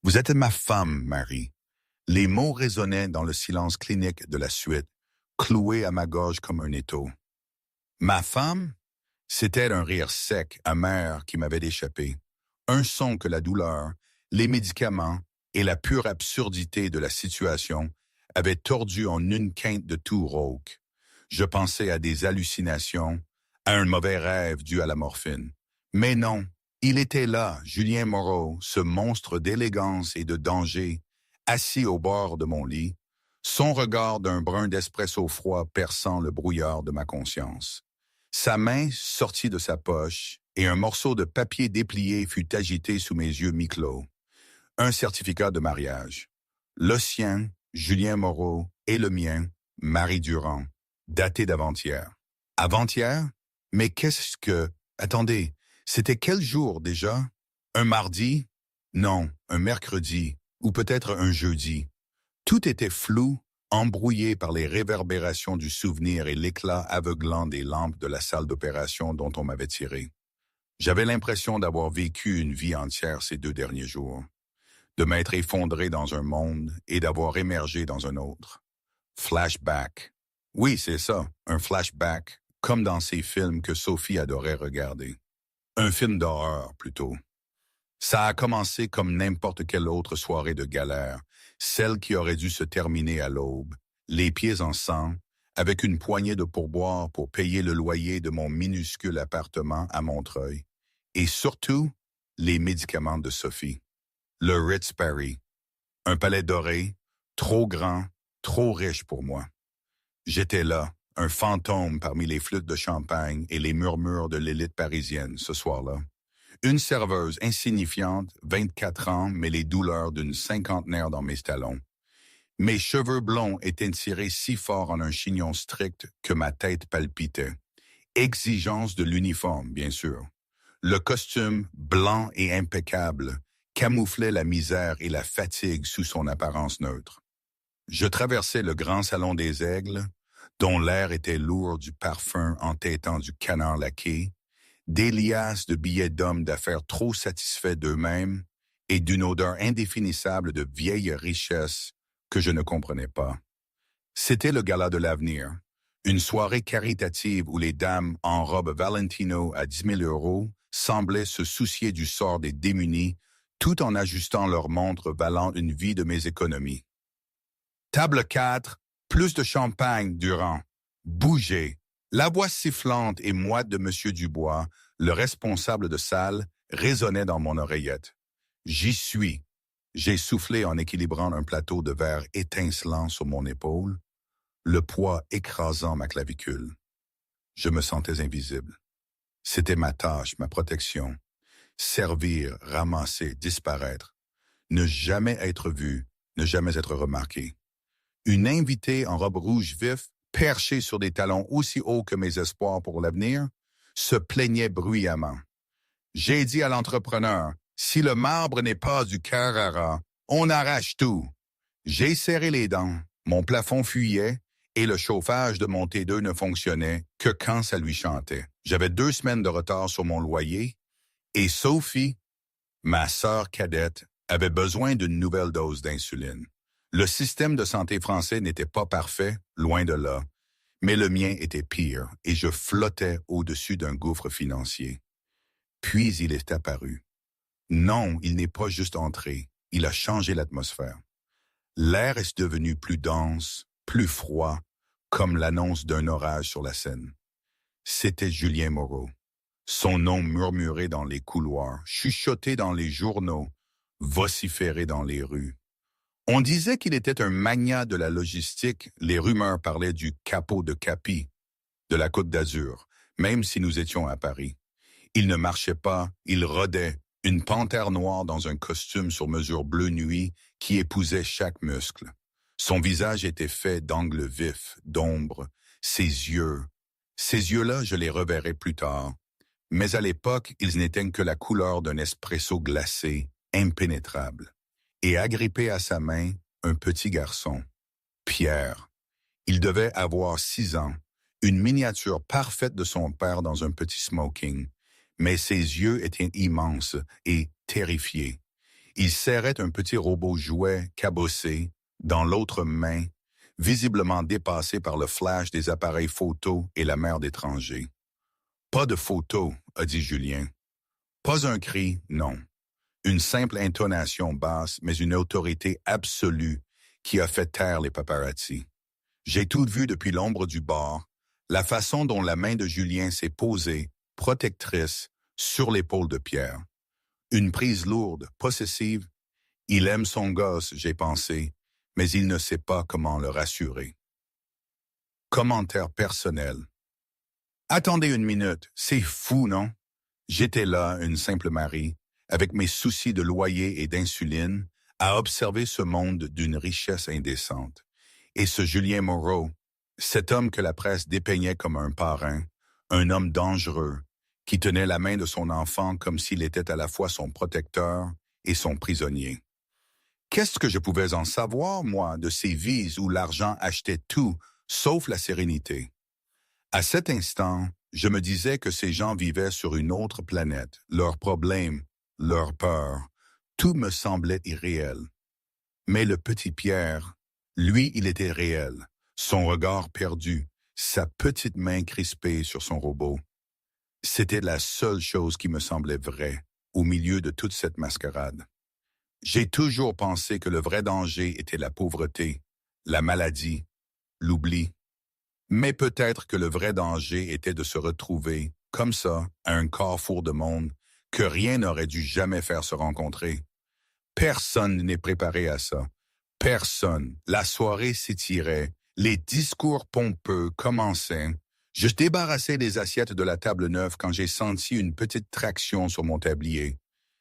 Vous êtes ma femme, Marie. Les mots résonnaient dans le silence clinique de la suite, cloués à ma gorge comme un étau. Ma femme? C'était un rire sec, amer qui m'avait échappé. Un son que la douleur, les médicaments et la pure absurdité de la situation avaient tordu en une quinte de tout rauque. Je pensais à des hallucinations, à un mauvais rêve dû à la morphine. Mais non, il était là, Julien Moreau, ce monstre d'élégance et de danger, assis au bord de mon lit, son regard d'un brun d'espresso froid perçant le brouillard de ma conscience. Sa main sortit de sa poche et un morceau de papier déplié fut agité sous mes yeux mi-clos. Un certificat de mariage. Le sien, Julien Moreau, et le mien, Marie Durand, daté d'avant-hier. Avant-hier? Mais qu'est-ce que... Attendez, c'était quel jour déjà? Un mardi? Non, un mercredi, ou peut-être un jeudi. Tout était flou, embrouillé par les réverbérations du souvenir et l'éclat aveuglant des lampes de la salle d'opération dont on m'avait tiré. J'avais l'impression d'avoir vécu une vie entière ces 2 derniers jours, de m'être effondré dans un monde et d'avoir émergé dans un autre. Flashback. Oui, c'est ça, un flashback, comme dans ces films que Sophie adorait regarder. Un film d'horreur, plutôt. Ça a commencé comme n'importe quelle autre soirée de galère, celle qui aurait dû se terminer à l'aube, les pieds en sang, avec une poignée de pourboire pour payer le loyer de mon minuscule appartement à Montreuil, et surtout, les médicaments de Sophie. Le Ritz Paris, un palais doré, trop grand, trop riche pour moi. J'étais là, un fantôme parmi les flûtes de champagne et les murmures de l'élite parisienne ce soir-là. Une serveuse insignifiante, 24 ans, mais les douleurs d'une cinquantenaire dans mes talons. Mes cheveux blonds étaient tirés si fort en un chignon strict que ma tête palpitait. Exigence de l'uniforme, bien sûr. Le costume, blanc et impeccable, camouflait la misère et la fatigue sous son apparence neutre. Je traversais le grand salon des Aigles, dont l'air était lourd du parfum entêtant du canard laqué, des liasses de billets d'hommes d'affaires trop satisfaits d'eux-mêmes et d'une odeur indéfinissable de vieille richesse que je ne comprenais pas. C'était le gala de l'avenir, une soirée caritative où les dames en robe Valentino à 10 000 € semblaient se soucier du sort des démunis tout en ajustant leurs montres valant une vie de mes économies. Table 4, plus de champagne, Durand. Bougez. La voix sifflante et moite de M. Dubois, le responsable de salle, résonnait dans mon oreillette. J'y suis. J'ai soufflé en équilibrant un plateau de verre étincelant sur mon épaule, le poids écrasant ma clavicule. Je me sentais invisible. C'était ma tâche, ma protection. Servir, ramasser, disparaître. Ne jamais être vu, ne jamais être remarqué. Une invitée en robe rouge vif, perchée sur des talons aussi hauts que mes espoirs pour l'avenir, se plaignait bruyamment. J'ai dit à l'entrepreneur, si le marbre n'est pas du Carrara, on arrache tout. J'ai serré les dents, mon plafond fuyait et le chauffage de mon T2 ne fonctionnait que quand ça lui chantait. J'avais 2 semaines de retard sur mon loyer et Sophie, ma sœur cadette, avait besoin d'une nouvelle dose d'insuline. Le système de santé français n'était pas parfait, loin de là, mais le mien était pire et je flottais au-dessus d'un gouffre financier. Puis il est apparu. Non, il n'est pas juste entré, il a changé l'atmosphère. L'air est devenu plus dense, plus froid, comme l'annonce d'un orage sur la Seine. C'était Julien Moreau. Son nom murmuré dans les couloirs, chuchoté dans les journaux, vociféré dans les rues. On disait qu'il était un magnat de la logistique, les rumeurs parlaient du capot de Capi, de la Côte d'Azur, même si nous étions à Paris. Il ne marchait pas, il rôdait, une panthère noire dans un costume sur mesure bleu nuit qui épousait chaque muscle. Son visage était fait d'angles vifs, d'ombre, ses yeux-là, je les reverrai plus tard. Mais à l'époque, ils n'étaient que la couleur d'un espresso glacé, impénétrable. Et agrippé à sa main, un petit garçon, Pierre. Il devait avoir 6 ans, une miniature parfaite de son père dans un petit smoking, mais ses yeux étaient immenses et terrifiés. Il serrait un petit robot jouet cabossé dans l'autre main, visiblement dépassé par le flash des appareils photo et la mer d'étrangers. « Pas de photo », a dit Julien. Pas un cri, non. Une simple intonation basse, mais une autorité absolue qui a fait taire les paparazzis. J'ai tout vu depuis l'ombre du bord, la façon dont la main de Julien s'est posée, protectrice, sur l'épaule de Pierre. Une prise lourde, possessive. Il aime son gosse, j'ai pensé, mais il ne sait pas comment le rassurer. Commentaire personnel. Attendez une minute, c'est fou, non? J'étais là, une simple Marie, avec mes soucis de loyer et d'insuline, à observer ce monde d'une richesse indécente. Et ce Julien Moreau, cet homme que la presse dépeignait comme un parrain, un homme dangereux, qui tenait la main de son enfant comme s'il était à la fois son protecteur et son prisonnier. Qu'est-ce que je pouvais en savoir, moi, de ces vies où l'argent achetait tout, sauf la sérénité? À cet instant, je me disais que ces gens vivaient sur une autre planète, leurs problèmes, leurs peurs, tout me semblait irréel. Mais le petit Pierre, lui, il était réel, son regard perdu, sa petite main crispée sur son robot. C'était la seule chose qui me semblait vraie au milieu de toute cette mascarade. J'ai toujours pensé que le vrai danger était la pauvreté, la maladie, l'oubli. Mais peut-être que le vrai danger était de se retrouver, comme ça, à un carrefour de monde que rien n'aurait dû jamais faire se rencontrer. Personne n'est préparé à ça. Personne. La soirée s'étirait, les discours pompeux commençaient. Je débarrassais les assiettes de la table neuve quand j'ai senti une petite traction sur mon tablier.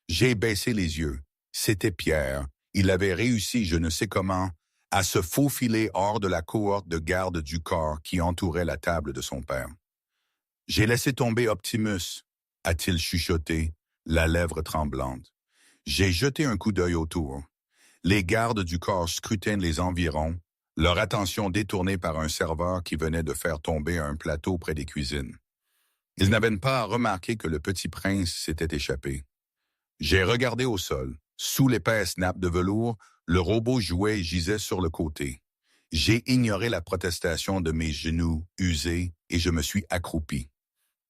J'ai baissé les yeux. C'était Pierre. Il avait réussi, je ne sais comment, à se faufiler hors de la cohorte de garde du corps qui entourait la table de son père. « J'ai laissé tomber Optimus », a-t-il chuchoté, la lèvre tremblante. J'ai jeté un coup d'œil autour. Les gardes du corps scrutaient les environs, leur attention détournée par un serveur qui venait de faire tomber un plateau près des cuisines. Ils n'avaient pas remarqué que le petit prince s'était échappé. J'ai regardé au sol. Sous l'épaisse nappe de velours, le robot jouet gisait sur le côté. J'ai ignoré la protestation de mes genoux usés et je me suis accroupi.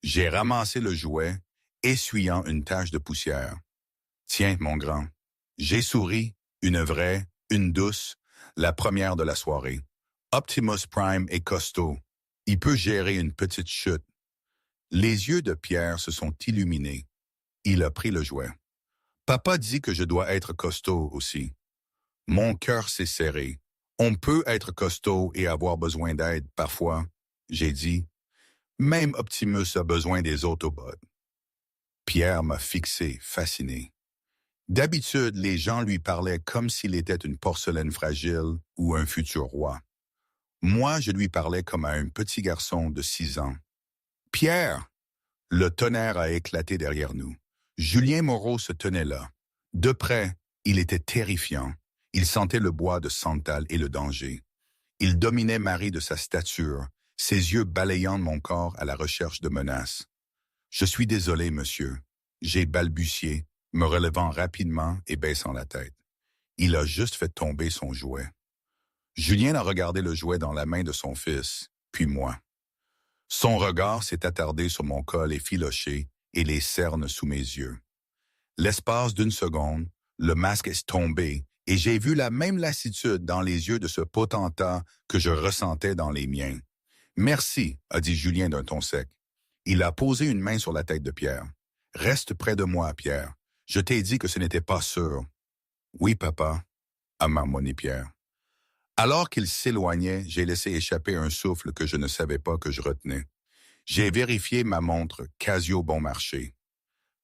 J'ai ramassé le jouet, essuyant une tache de poussière. « Tiens, mon grand. » J'ai souri, une vraie, une douce, la première de la soirée. Optimus Prime est costaud. Il peut gérer une petite chute. Les yeux de Pierre se sont illuminés. Il a pris le jouet. Papa dit que je dois être costaud aussi. Mon cœur s'est serré. On peut être costaud et avoir besoin d'aide parfois, j'ai dit. Même Optimus a besoin des Autobots. Pierre m'a fixé, fasciné. D'habitude, les gens lui parlaient comme s'il était une porcelaine fragile ou un futur roi. Moi, je lui parlais comme à un petit garçon de 6 ans. « Pierre !» Le tonnerre a éclaté derrière nous. Julien Moreau se tenait là. De près, il était terrifiant. Il sentait le bois de santal et le danger. Il dominait Marie de sa stature, ses yeux balayant mon corps à la recherche de menaces. « Je suis désolé, monsieur. » J'ai balbutié, me relevant rapidement et baissant la tête. Il a juste fait tomber son jouet. Julien a regardé le jouet dans la main de son fils, puis moi. Son regard s'est attardé sur mon col effiloché et les cernes sous mes yeux. L'espace d'une seconde, le masque est tombé et j'ai vu la même lassitude dans les yeux de ce potentat que je ressentais dans les miens. « Merci », a dit Julien d'un ton sec. Il a posé une main sur la tête de Pierre. « Reste près de moi, Pierre. Je t'ai dit que ce n'était pas sûr. »« Oui, papa », a marmonné Pierre. Alors qu'il s'éloignait, j'ai laissé échapper un souffle que je ne savais pas que je retenais. J'ai vérifié ma montre Casio bon marché.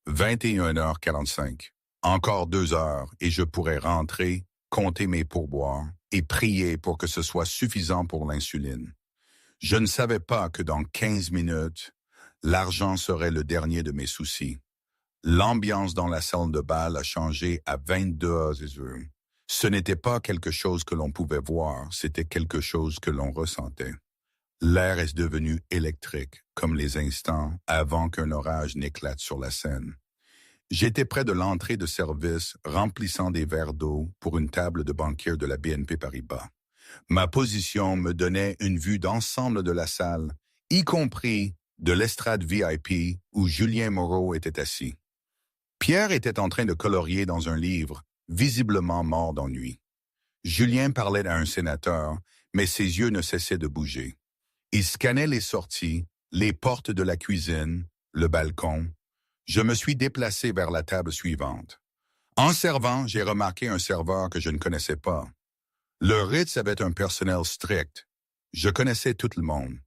21h45. Encore 2 heures et je pourrais rentrer, compter mes pourboires et prier pour que ce soit suffisant pour l'insuline. Je ne savais pas que dans 15 minutes, l'argent serait le dernier de mes soucis. L'ambiance dans la salle de bal a changé à 22h. Ce n'était pas quelque chose que l'on pouvait voir, c'était quelque chose que l'on ressentait. L'air est devenu électrique, comme les instants avant qu'un orage n'éclate sur la scène. J'étais près de l'entrée de service, remplissant des verres d'eau pour une table de banquier de la BNP Paribas. Ma position me donnait une vue d'ensemble de la salle, y compris de l'estrade VIP où Julien Moreau était assis. Pierre était en train de colorier dans un livre, visiblement mort d'ennui. Julien parlait à un sénateur, mais ses yeux ne cessaient de bouger. Il scannait les sorties, les portes de la cuisine, le balcon. Je me suis déplacé vers la table suivante. En servant, j'ai remarqué un serveur que je ne connaissais pas. Le Ritz avait un personnel strict. Je connaissais tout le monde.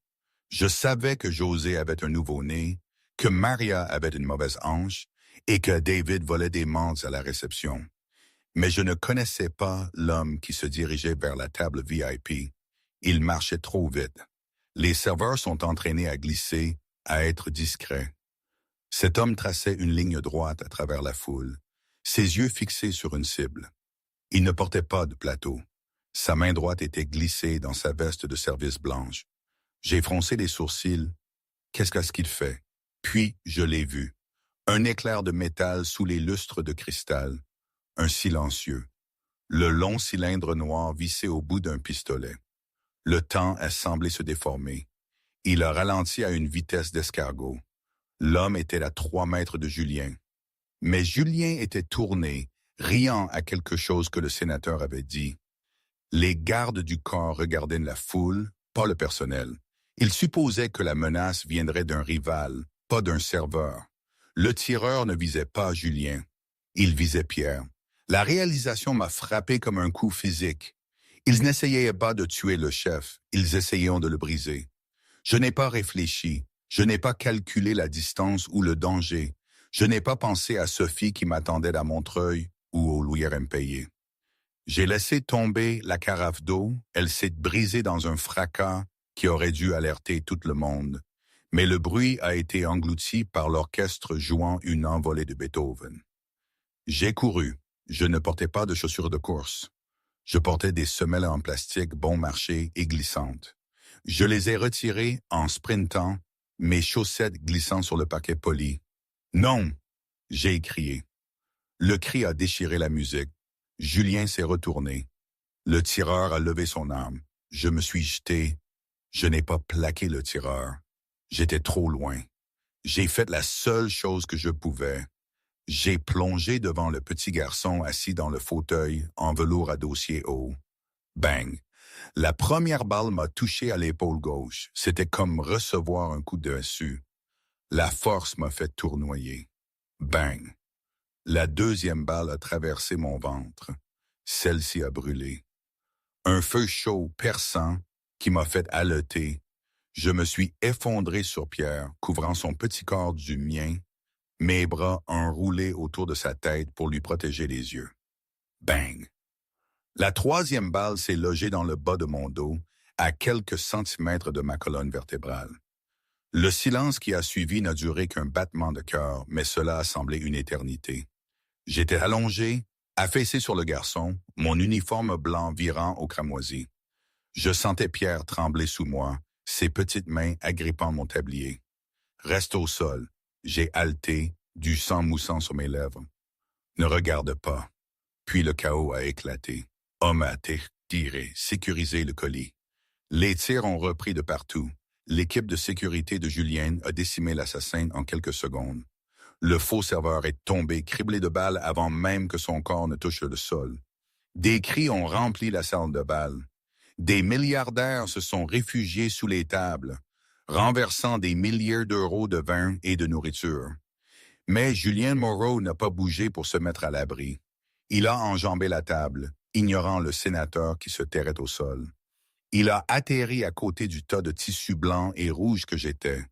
Je savais que José avait un nouveau-né, que Maria avait une mauvaise hanche et que David volait des menthes à la réception. Mais je ne connaissais pas l'homme qui se dirigeait vers la table VIP. Il marchait trop vite. Les serveurs sont entraînés à glisser, à être discrets. Cet homme traçait une ligne droite à travers la foule, ses yeux fixés sur une cible. Il ne portait pas de plateau. Sa main droite était glissée dans sa veste de service blanche. J'ai froncé les sourcils. Qu'est-ce qu'il fait? Puis, je l'ai vu. Un éclair de métal sous les lustres de cristal. Un silencieux. Le long cylindre noir vissé au bout d'un pistolet. Le temps a semblé se déformer. Il a ralenti à une vitesse d'escargot. L'homme était à 3 mètres de Julien. Mais Julien était tourné, riant à quelque chose que le sénateur avait dit. Les gardes du corps regardaient la foule, pas le personnel. Ils supposaient que la menace viendrait d'un rival, pas d'un serveur. Le tireur ne visait pas Julien. Il visait Pierre. La réalisation m'a frappé comme un coup physique. Ils n'essayaient pas de tuer le chef, ils essayaient de le briser. Je n'ai pas réfléchi, je n'ai pas calculé la distance ou le danger. Je n'ai pas pensé à Sophie qui m'attendait à Montreuil ou au Louis Impayé. J'ai laissé tomber la carafe d'eau, elle s'est brisée dans un fracas qui aurait dû alerter tout le monde. Mais le bruit a été englouti par l'orchestre jouant une envolée de Beethoven. J'ai couru. Je ne portais pas de chaussures de course. Je portais des semelles en plastique bon marché et glissantes. Je les ai retirées en sprintant, mes chaussettes glissant sur le parquet poli. « Non !» j'ai crié. Le cri a déchiré la musique. Julien s'est retourné. Le tireur a levé son arme. Je me suis jeté. Je n'ai pas plaqué le tireur. J'étais trop loin. J'ai fait la seule chose que je pouvais. J'ai plongé devant le petit garçon assis dans le fauteuil en velours à dossier haut. Bang! La première balle m'a touché à l'épaule gauche. C'était comme recevoir un coup de massue. La force m'a fait tournoyer. Bang! La deuxième balle a traversé mon ventre. Celle-ci a brûlé. Un feu chaud, perçant, qui m'a fait haleter. Je me suis effondré sur Pierre, couvrant son petit corps du mien, mes bras enroulés autour de sa tête pour lui protéger les yeux. Bang! La troisième balle s'est logée dans le bas de mon dos, à quelques centimètres de ma colonne vertébrale. Le silence qui a suivi n'a duré qu'un battement de cœur, mais cela a semblé une éternité. J'étais allongé, affaissé sur le garçon, mon uniforme blanc virant au cramoisi. Je sentais Pierre trembler sous moi, ses petites mains agrippant mon tablier. Reste au sol. J'ai haleté, du sang moussant sur mes lèvres. Ne regarde pas. Puis le chaos a éclaté. Homme a tiré, sécurisé le colis. Les tirs ont repris de partout. L'équipe de sécurité de Julien a décimé l'assassin en quelques secondes. Le faux serveur est tombé, criblé de balles avant même que son corps ne touche le sol. Des cris ont rempli la salle de bal. Des milliardaires se sont réfugiés sous les tables, renversant des milliers d'euros de vin et de nourriture. Mais Julien Moreau n'a pas bougé pour se mettre à l'abri. Il a enjambé la table, ignorant le sénateur qui se terrait au sol. Il a atterri à côté du tas de tissu blanc et rouge que j'étais.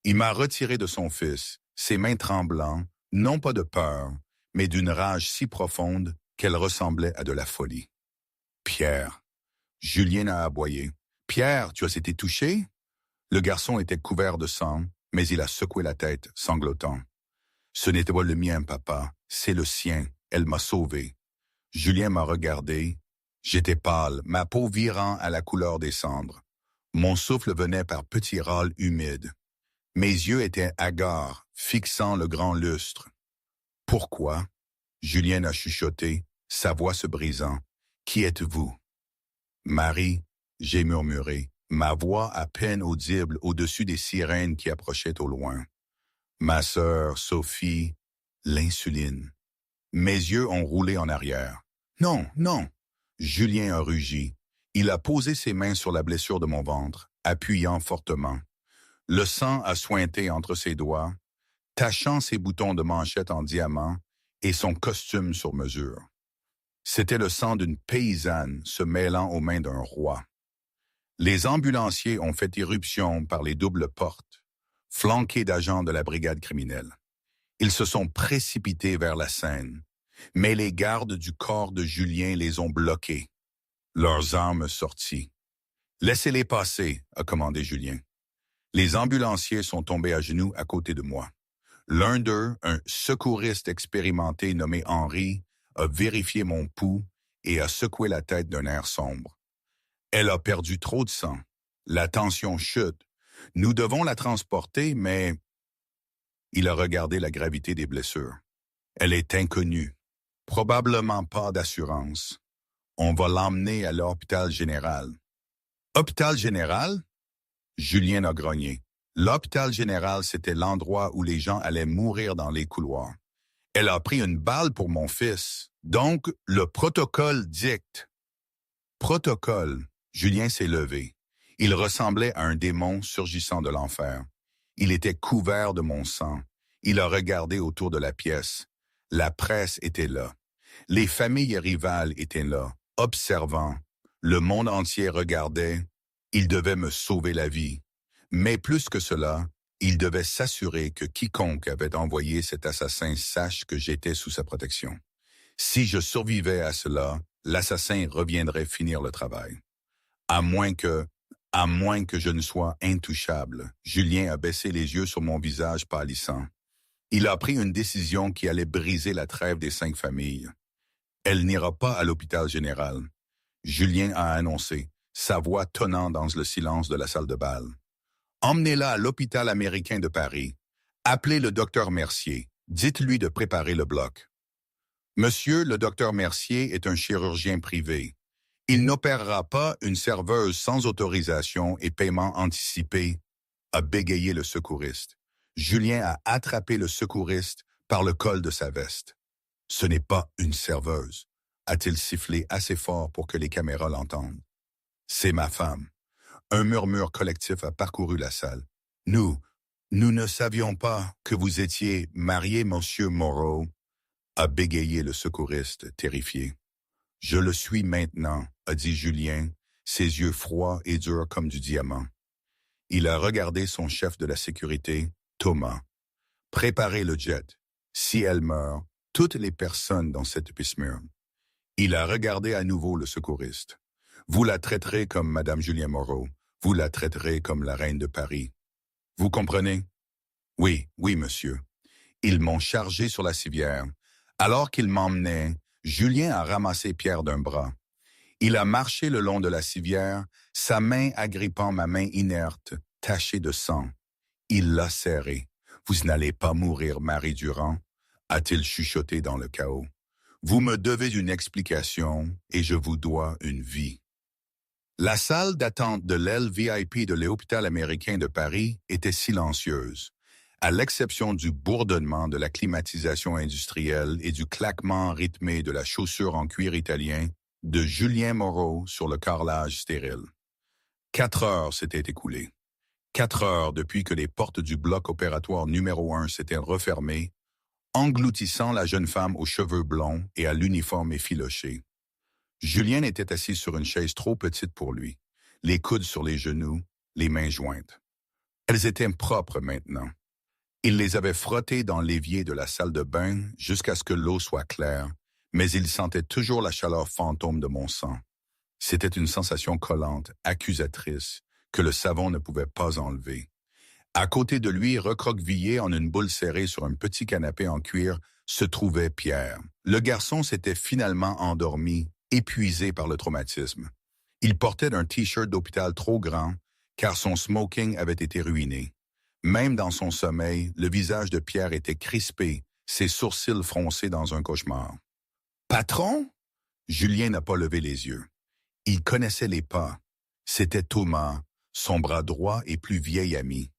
Il m'a retiré de son fils, ses mains tremblantes, non pas de peur, mais d'une rage si profonde qu'elle ressemblait à de la folie. « Pierre !» Julien a aboyé. « Pierre, tu as été touché ?» Le garçon était couvert de sang, mais il a secoué la tête, sanglotant. « Ce n'était pas le mien, papa, c'est le sien. Elle m'a sauvé. » Julien m'a regardé. J'étais pâle, ma peau virant à la couleur des cendres. Mon souffle venait par petits râles humides. Mes yeux étaient hagards, fixant le grand lustre. Pourquoi? Julien a chuchoté, sa voix se brisant. Qui êtes-vous? Marie, j'ai murmuré, ma voix à peine audible au-dessus des sirènes qui approchaient au loin. Ma sœur, Sophie, l'insuline. Mes yeux ont roulé en arrière. Non, non. Julien a rugi. Il a posé ses mains sur la blessure de mon ventre, appuyant fortement. Le sang a suinté entre ses doigts, tachant ses boutons de manchette en diamant et son costume sur mesure. C'était le sang d'une paysanne se mêlant aux mains d'un roi. Les ambulanciers ont fait irruption par les doubles portes, flanqués d'agents de la brigade criminelle. Ils se sont précipités vers la scène, mais les gardes du corps de Julien les ont bloqués, leurs armes sorties. « Laissez-les passer », a commandé Julien. Les ambulanciers sont tombés à genoux à côté de moi. L'un d'eux, un secouriste expérimenté nommé Henri, a vérifié mon pouls et a secoué la tête d'un air sombre. Elle a perdu trop de sang. La tension chute. Nous devons la transporter, mais... Il a regardé la gravité des blessures. Elle est inconnue. Probablement pas d'assurance. On va l'emmener à l'hôpital général. Hôpital général? Julien a grogné. L'hôpital général, c'était l'endroit où les gens allaient mourir dans les couloirs. Elle a pris une balle pour mon fils. Donc, le protocole dicte. Protocole. Julien s'est levé. Il ressemblait à un démon surgissant de l'enfer. Il était couvert de mon sang. Il a regardé autour de la pièce. La presse était là. Les familles rivales étaient là, observant. Le monde entier regardait. Il devait me sauver la vie. Mais plus que cela, il devait s'assurer que quiconque avait envoyé cet assassin sache que j'étais sous sa protection. Si je survivais à cela, l'assassin reviendrait finir le travail. À moins que je ne sois intouchable. Julien a baissé les yeux sur mon visage pâlissant. Il a pris une décision qui allait briser la trêve des 5 familles. Elle n'ira pas à l'hôpital général. Julien a annoncé, sa voix tonnant dans le silence de la salle de bal. Emmenez-la à l'hôpital américain de Paris. Appelez le docteur Mercier. Dites-lui de préparer le bloc. Monsieur, le docteur Mercier est un chirurgien privé. Il n'opérera pas une serveuse sans autorisation et paiement anticipé, a bégayé le secouriste. Julien a attrapé le secouriste par le col de sa veste. Ce n'est pas une serveuse, a-t-il sifflé assez fort pour que les caméras l'entendent. C'est ma femme. Un murmure collectif a parcouru la salle. Nous ne savions pas que vous étiez marié, monsieur Moreau, a bégayé le secouriste, terrifié. Je le suis maintenant, a dit Julien, ses yeux froids et durs comme du diamant. Il a regardé son chef de la sécurité, Thomas. Préparez le jet. Si elle meurt, toutes les personnes dans cette piscine. Il a regardé à nouveau le secouriste. Vous la traiterez comme Madame Julien Moreau. Vous la traiterez comme la reine de Paris. Vous comprenez? Oui, monsieur. Ils m'ont chargé sur la civière. Alors qu'ils m'emmenaient, Julien a ramassé Pierre d'un bras. Il a marché le long de la civière, sa main agrippant ma main inerte, tachée de sang. Il l'a serré. Vous n'allez pas mourir, Marie Durand, a-t-il chuchoté dans le chaos. Vous me devez une explication et je vous dois une vie. La salle d'attente de l'aile VIP de l'hôpital américain de Paris était silencieuse, à l'exception du bourdonnement de la climatisation industrielle et du claquement rythmé de la chaussure en cuir italien de Julien Moreau sur le carrelage stérile. 4 heures s'étaient écoulées. 4 heures depuis que les portes du bloc opératoire numéro 1 s'étaient refermées, engloutissant la jeune femme aux cheveux blonds et à l'uniforme effiloché. Julien était assis sur une chaise trop petite pour lui, les coudes sur les genoux, les mains jointes. Elles étaient propres maintenant. Il les avait frottées dans l'évier de la salle de bain jusqu'à ce que l'eau soit claire, mais il sentait toujours la chaleur fantôme de mon sang. C'était une sensation collante, accusatrice, que le savon ne pouvait pas enlever. À côté de lui, recroquevillé en une boule serrée sur un petit canapé en cuir, se trouvait Pierre. Le garçon s'était finalement endormi, épuisé par le traumatisme. Il portait un T-shirt d'hôpital trop grand, car son smoking avait été ruiné. Même dans son sommeil, le visage de Pierre était crispé, ses sourcils froncés dans un cauchemar. « Patron? » Julien n'a pas levé les yeux. Il connaissait les pas. C'était Thomas, son bras droit et plus vieil ami.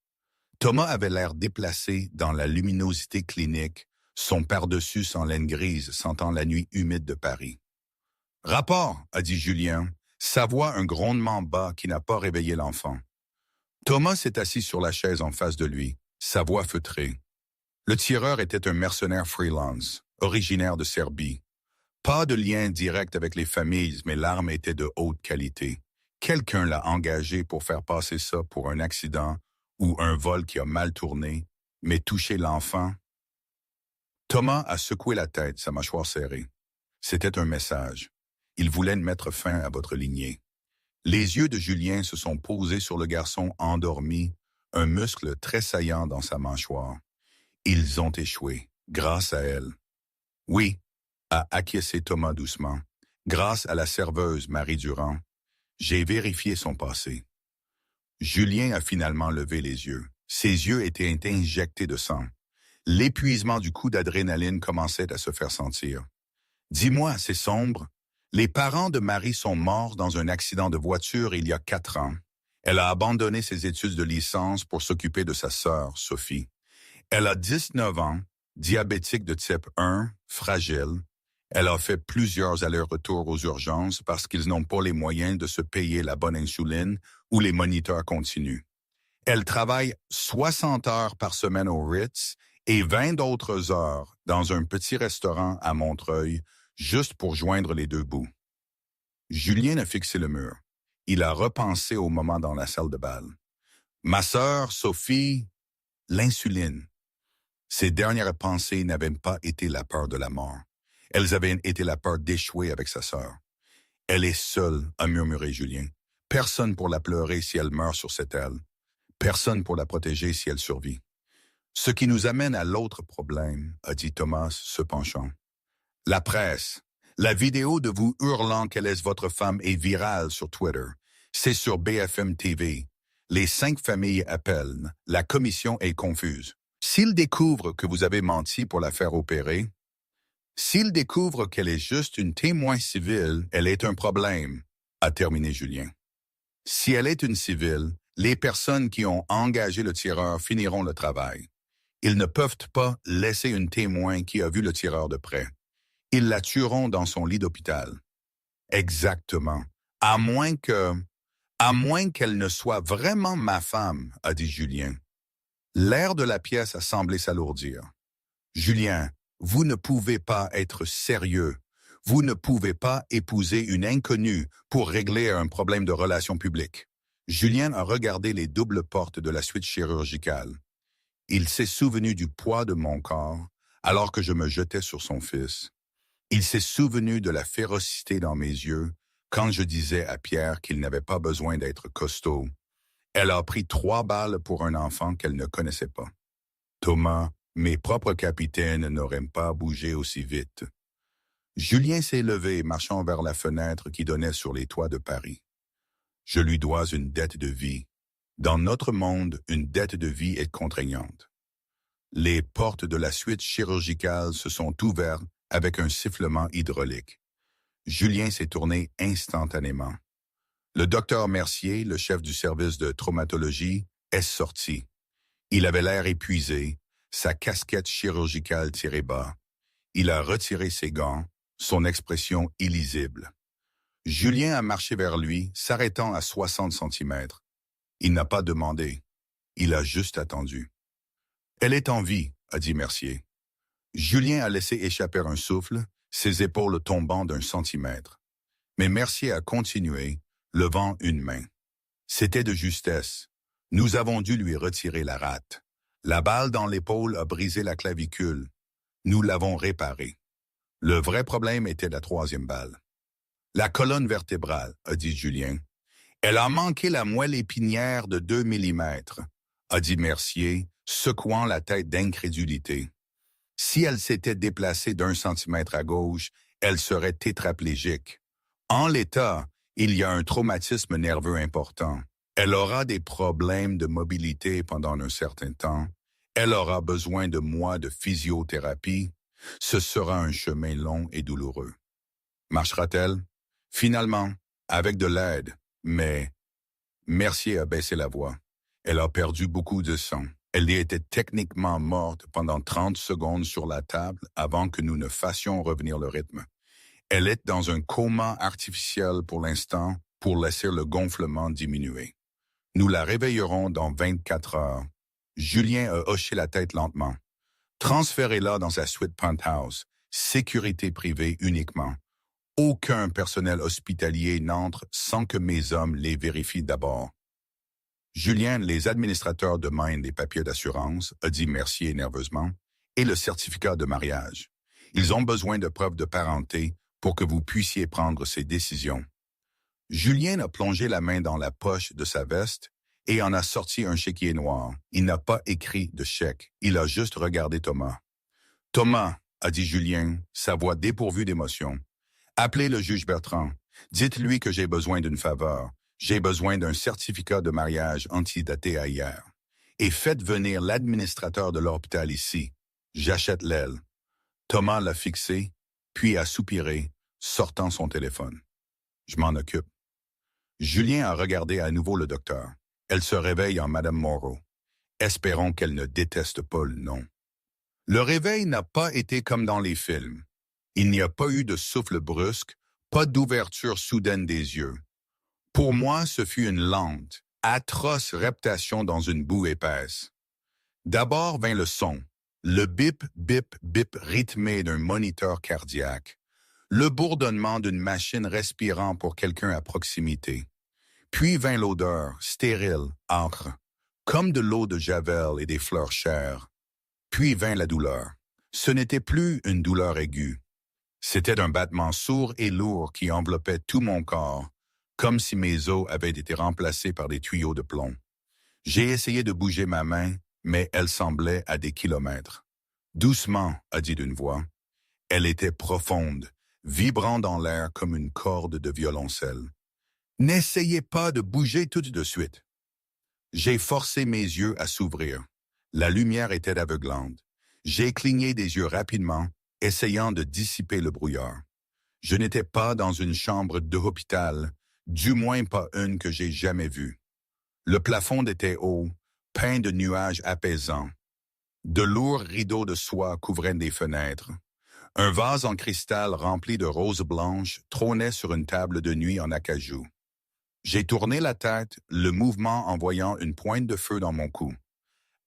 Thomas avait l'air déplacé dans la luminosité clinique, son par-dessus sans laine grise sentant la nuit humide de Paris. « Rapport, » a dit Julien, sa voix un grondement bas qui n'a pas réveillé l'enfant. Thomas s'est assis sur la chaise en face de lui, sa voix feutrée. Le tireur était un mercenaire freelance, originaire de Serbie. Pas de lien direct avec les familles, mais l'arme était de haute qualité. Quelqu'un l'a engagé pour faire passer ça pour un accident ou un vol qui a mal tourné, mais touché l'enfant. Thomas a secoué la tête, sa mâchoire serrée. C'était un message. Il voulait mettre fin à votre lignée. Les yeux de Julien se sont posés sur le garçon endormi, un muscle tressaillant dans sa mâchoire. Ils ont échoué, grâce à elle. Oui, a acquiescé Thomas doucement, grâce à la serveuse Marie Durand. J'ai vérifié son passé. Julien a finalement levé les yeux. Ses yeux étaient injectés de sang. L'épuisement du coup d'adrénaline commençait à se faire sentir. Dis-moi, c'est sombre. Les parents de Marie sont morts dans un accident de voiture il y a 4 ans. Elle a abandonné ses études de licence pour s'occuper de sa sœur, Sophie. Elle a 19 ans, diabétique de type 1, fragile. Elle a fait plusieurs allers-retours aux urgences parce qu'ils n'ont pas les moyens de se payer la bonne insuline ou les moniteurs continus. Elle travaille 60 heures par semaine au Ritz et 20 d'autres heures dans un petit restaurant à Montreuil, juste pour joindre les deux bouts. Julien a fixé le mur. Il a repensé au moment dans la salle de bal. Ma sœur, Sophie, l'insuline. Ses dernières pensées n'avaient pas été la peur de la mort. Elles avaient été la peur d'échouer avec sa sœur. Elle est seule, a murmuré Julien. Personne pour la pleurer si elle meurt sur cette aile. Personne pour la protéger si elle survit. Ce qui nous amène à l'autre problème, a dit Thomas, se penchant. La presse. La vidéo de vous hurlant qu'elle est votre femme est virale sur Twitter. C'est sur BFM TV. Les 5 familles appellent. La commission est confuse. S'ils découvrent que vous avez menti pour la faire opérer, s'ils découvrent qu'elle est juste une témoin civile, elle est un problème, a terminé Julien. Si elle est une civile, les personnes qui ont engagé le tireur finiront le travail. Ils ne peuvent pas laisser une témoin qui a vu le tireur de près. Ils la tueront dans son lit d'hôpital. Exactement. À moins qu'elle ne soit vraiment ma femme, a dit Julien. L'air de la pièce a semblé s'alourdir. Julien, vous ne pouvez pas être sérieux. Vous ne pouvez pas épouser une inconnue pour régler un problème de relations publiques. Julien a regardé les doubles portes de la suite chirurgicale. Il s'est souvenu du poids de mon corps alors que je me jetais sur son fils. Il s'est souvenu de la férocité dans mes yeux quand je disais à Pierre qu'il n'avait pas besoin d'être costaud. Elle a pris 3 balles pour un enfant qu'elle ne connaissait pas. Thomas, mes propres capitaines n'auraient pas bougé aussi vite. Julien s'est levé, marchant vers la fenêtre qui donnait sur les toits de Paris. Je lui dois une dette de vie. Dans notre monde, une dette de vie est contraignante. Les portes de la suite chirurgicale se sont ouvertes avec un sifflement hydraulique. Julien s'est tourné instantanément. Le docteur Mercier, le chef du service de traumatologie, est sorti. Il avait l'air épuisé, sa casquette chirurgicale tirée bas. Il a retiré ses gants, son expression illisible. Julien a marché vers lui, s'arrêtant à 60 centimètres. Il n'a pas demandé. Il a juste attendu. « Elle est en vie », a dit Mercier. Julien a laissé échapper un souffle, ses épaules tombant d'1 centimètre. Mais Mercier a continué, levant une main. C'était de justesse. Nous avons dû lui retirer la rate. La balle dans l'épaule a brisé la clavicule. Nous l'avons réparée. Le vrai problème était la 3e balle. La colonne vertébrale, a dit Julien. Elle a manqué la moelle épinière de 2 millimètres, a dit Mercier, secouant la tête d'incrédulité. Si elle s'était déplacée d'1 centimètre à gauche, elle serait tétraplégique. En l'état, il y a un traumatisme nerveux important. Elle aura des problèmes de mobilité pendant un certain temps. Elle aura besoin de mois de physiothérapie. Ce sera un chemin long et douloureux. Marchera-t-elle? Finalement, avec de l'aide, mais Mercier a baissé la voix. Elle a perdu beaucoup de sang. Elle était techniquement morte pendant 30 secondes sur la table avant que nous ne fassions revenir le rythme. Elle est dans un coma artificiel pour l'instant pour laisser le gonflement diminuer. Nous la réveillerons dans 24 heures. Julien a hoché la tête lentement. Transférez-la dans sa suite penthouse. Sécurité privée uniquement. Aucun personnel hospitalier n'entre sans que mes hommes les vérifient d'abord. Julien, les administrateurs demandent les papiers d'assurance, a dit Mercier nerveusement, et le certificat de mariage. Ils ont besoin de preuves de parenté pour que vous puissiez prendre ces décisions. Julien a plongé la main dans la poche de sa veste et en a sorti un chéquier noir. Il n'a pas écrit de chèque, il a juste regardé Thomas. « Thomas, a dit Julien, sa voix dépourvue d'émotion. Appelez le juge Bertrand. Dites-lui que j'ai besoin d'une faveur. J'ai besoin d'un certificat de mariage antidaté à hier. Et faites venir l'administrateur de l'hôpital ici. J'achète l'aile. » Thomas l'a fixé, puis a soupiré, sortant son téléphone. « Je m'en occupe. » Julien a regardé à nouveau le docteur. Elle se réveille en Madame Moreau. Espérons qu'elle ne déteste pas le nom. Le réveil n'a pas été comme dans les films. Il n'y a pas eu de souffle brusque, pas d'ouverture soudaine des yeux. Pour moi, ce fut une lente, atroce reptation dans une boue épaisse. D'abord vint le son, le bip, bip, bip rythmé d'un moniteur cardiaque, le bourdonnement d'une machine respirant pour quelqu'un à proximité. Puis vint l'odeur, stérile, âcre, comme de l'eau de javel et des fleurs chères. Puis vint la douleur. Ce n'était plus une douleur aiguë. C'était un battement sourd et lourd qui enveloppait tout mon corps, comme si mes os avaient été remplacés par des tuyaux de plomb. J'ai essayé de bouger ma main, mais elle semblait à des kilomètres. « Doucement », a dit d'une voix. Elle était profonde, vibrant dans l'air comme une corde de violoncelle. « N'essayez pas de bouger tout de suite. » J'ai forcé mes yeux à s'ouvrir. La lumière était aveuglante. J'ai cligné des yeux rapidement, essayant de dissiper le brouillard. Je n'étais pas dans une chambre d'hôpital, du moins pas une que j'ai jamais vue. Le plafond était haut, peint de nuages apaisants. De lourds rideaux de soie couvraient des fenêtres. Un vase en cristal rempli de roses blanches trônait sur une table de nuit en acajou. J'ai tourné la tête, le mouvement envoyant une pointe de feu dans mon cou.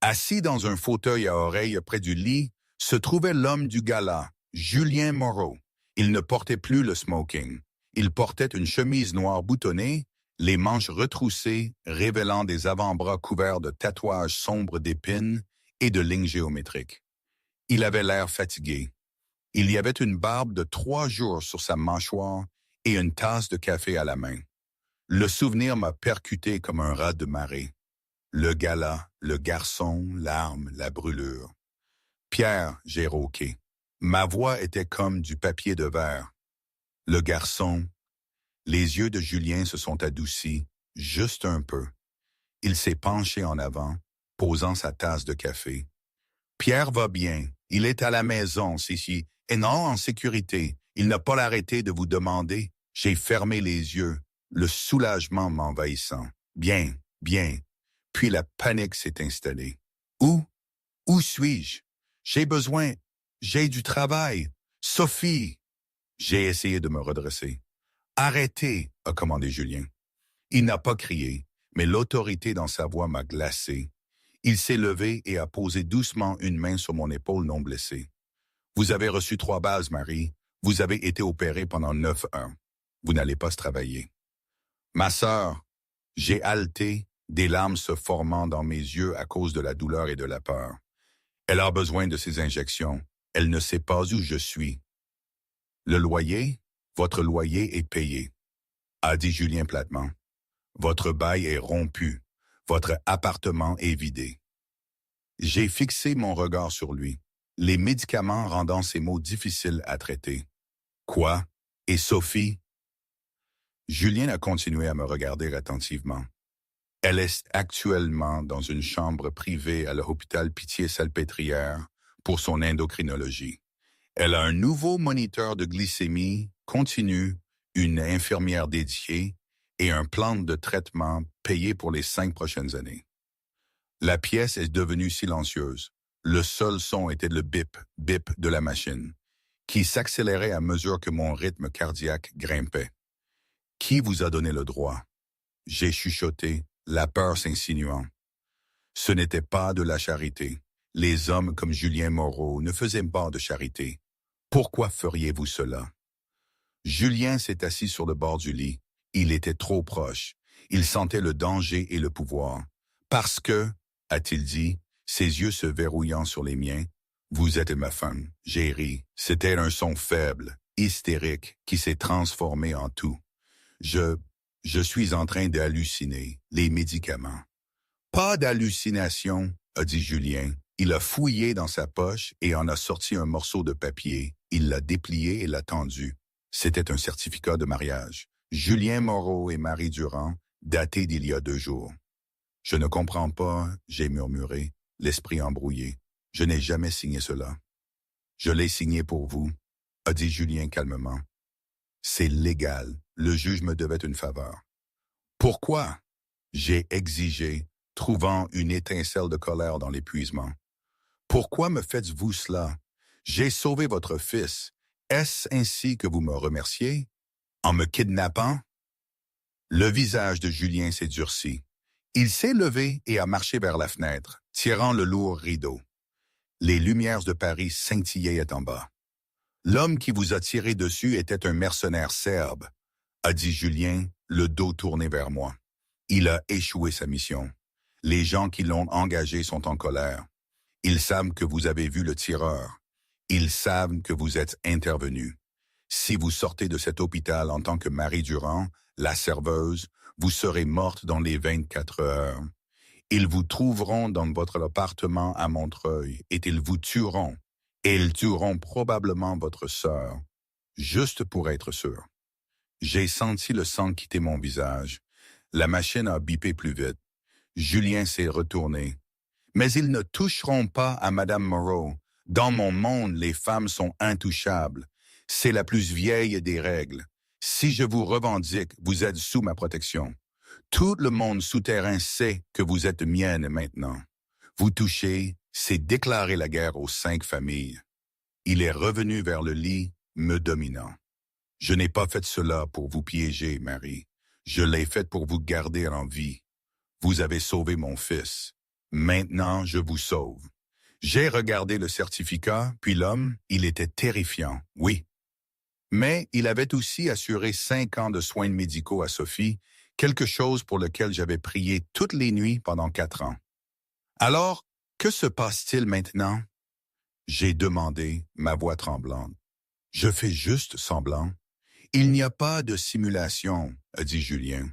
Assis dans un fauteuil à oreilles près du lit, se trouvait l'homme du gala, Julien Moreau. Il ne portait plus le smoking. Il portait une chemise noire boutonnée, les manches retroussées, révélant des avant-bras couverts de tatouages sombres d'épines et de lignes géométriques. Il avait l'air fatigué. Il y avait une barbe de 3 jours sur sa mâchoire et une tasse de café à la main. Le souvenir m'a percuté comme un raz de marée. Le gala, le garçon, l'arme, la brûlure. « Pierre », j'ai rauqué. Ma voix était comme du papier de verre. Le garçon. Les yeux de Julien se sont adoucis, juste un peu. Il s'est penché en avant, posant sa tasse de café. « Pierre va bien. Il est à la maison, Sissi, et non en sécurité. Il n'a pas l'arrêté de vous demander. » J'ai fermé les yeux, le soulagement m'envahissant. « Bien, bien. » Puis la panique s'est installée. « Où suis-je? J'ai du travail. Sophie! » J'ai essayé de me redresser. « Arrêtez !» a commandé Julien. Il n'a pas crié, mais l'autorité dans sa voix m'a glacé. Il s'est levé et a posé doucement une main sur mon épaule non blessée. « Vous avez reçu 3 balles, Marie. Vous avez été opérée pendant 9 heures. Vous n'allez pas se travailler. » Ma sœur, j'ai haleté, des larmes se formant dans mes yeux à cause de la douleur et de la peur. Elle a besoin de ces injections. Elle ne sait pas où je suis. « Le loyer? Votre loyer est payé, » a dit Julien platement. « Votre bail est rompu. Votre appartement est vidé. » J'ai fixé mon regard sur lui, les médicaments rendant ces mots difficiles à traiter. « Quoi? Et Sophie? » Julien a continué à me regarder attentivement. Elle est actuellement dans une chambre privée à l'hôpital Pitié-Salpêtrière pour son endocrinologie. Elle a un nouveau moniteur de glycémie continue, une infirmière dédiée et un plan de traitement payé pour les 5 prochaines années. La pièce est devenue silencieuse. Le seul son était le bip, bip de la machine, qui s'accélérait à mesure que mon rythme cardiaque grimpait. Qui vous a donné le droit? J'ai chuchoté, la peur s'insinuant. Ce n'était pas de la charité. Les hommes comme Julien Moreau ne faisaient pas de charité. Pourquoi feriez-vous cela? Julien s'est assis sur le bord du lit. Il était trop proche. Il sentait le danger et le pouvoir. Parce que, a-t-il dit, ses yeux se verrouillant sur les miens, vous êtes ma femme. J'ai ri. C'était un son faible, hystérique, qui s'est transformé en tout. Je suis en train d'halluciner. Les médicaments. Pas d'hallucination, a dit Julien. Il a fouillé dans sa poche et en a sorti un morceau de papier. Il l'a déplié et l'a tendu. C'était un certificat de mariage. Julien Moreau et Marie Durand, daté d'il y a 2 jours. Je ne comprends pas, j'ai murmuré, l'esprit embrouillé. Je n'ai jamais signé cela. Je l'ai signé pour vous, a dit Julien calmement. C'est légal. Le juge me devait une faveur. Pourquoi? J'ai exigé, trouvant une étincelle de colère dans l'épuisement. Pourquoi me faites-vous cela? J'ai sauvé votre fils. Est-ce ainsi que vous me remerciez? En me kidnappant? Le visage de Julien s'est durci. Il s'est levé et a marché vers la fenêtre, tirant le lourd rideau. Les lumières de Paris scintillaient en bas. L'homme qui vous a tiré dessus était un mercenaire serbe, a dit Julien, le dos tourné vers moi. Il a échoué sa mission. Les gens qui l'ont engagé sont en colère. Ils savent que vous avez vu le tireur. Ils savent que vous êtes intervenu. Si vous sortez de cet hôpital en tant que Marie Durand, la serveuse, vous serez morte dans les 24 heures. Ils vous trouveront dans votre appartement à Montreuil et ils vous tueront. Et ils tueront probablement votre sœur, juste pour être sûr. J'ai senti le sang quitter mon visage. La machine a bipé plus vite. Julien s'est retourné. Mais ils ne toucheront pas à Madame Moreau. Dans mon monde, les femmes sont intouchables. C'est la plus vieille des règles. Si je vous revendique, vous êtes sous ma protection. Tout le monde souterrain sait que vous êtes mienne maintenant. Vous touchez, c'est déclarer la guerre aux 5 familles. Il est revenu vers le lit, me dominant. Je n'ai pas fait cela pour vous piéger, Marie. Je l'ai fait pour vous garder en vie. Vous avez sauvé mon fils. Maintenant, je vous sauve. J'ai regardé le certificat, puis l'homme, il était terrifiant, oui. Mais il avait aussi assuré 5 ans de soins médicaux à Sophie, quelque chose pour lequel j'avais prié toutes les nuits pendant 4 ans. Alors, que se passe-t-il maintenant? J'ai demandé, ma voix tremblante. Je fais juste semblant. Il n'y a pas de simulation, a dit Julien.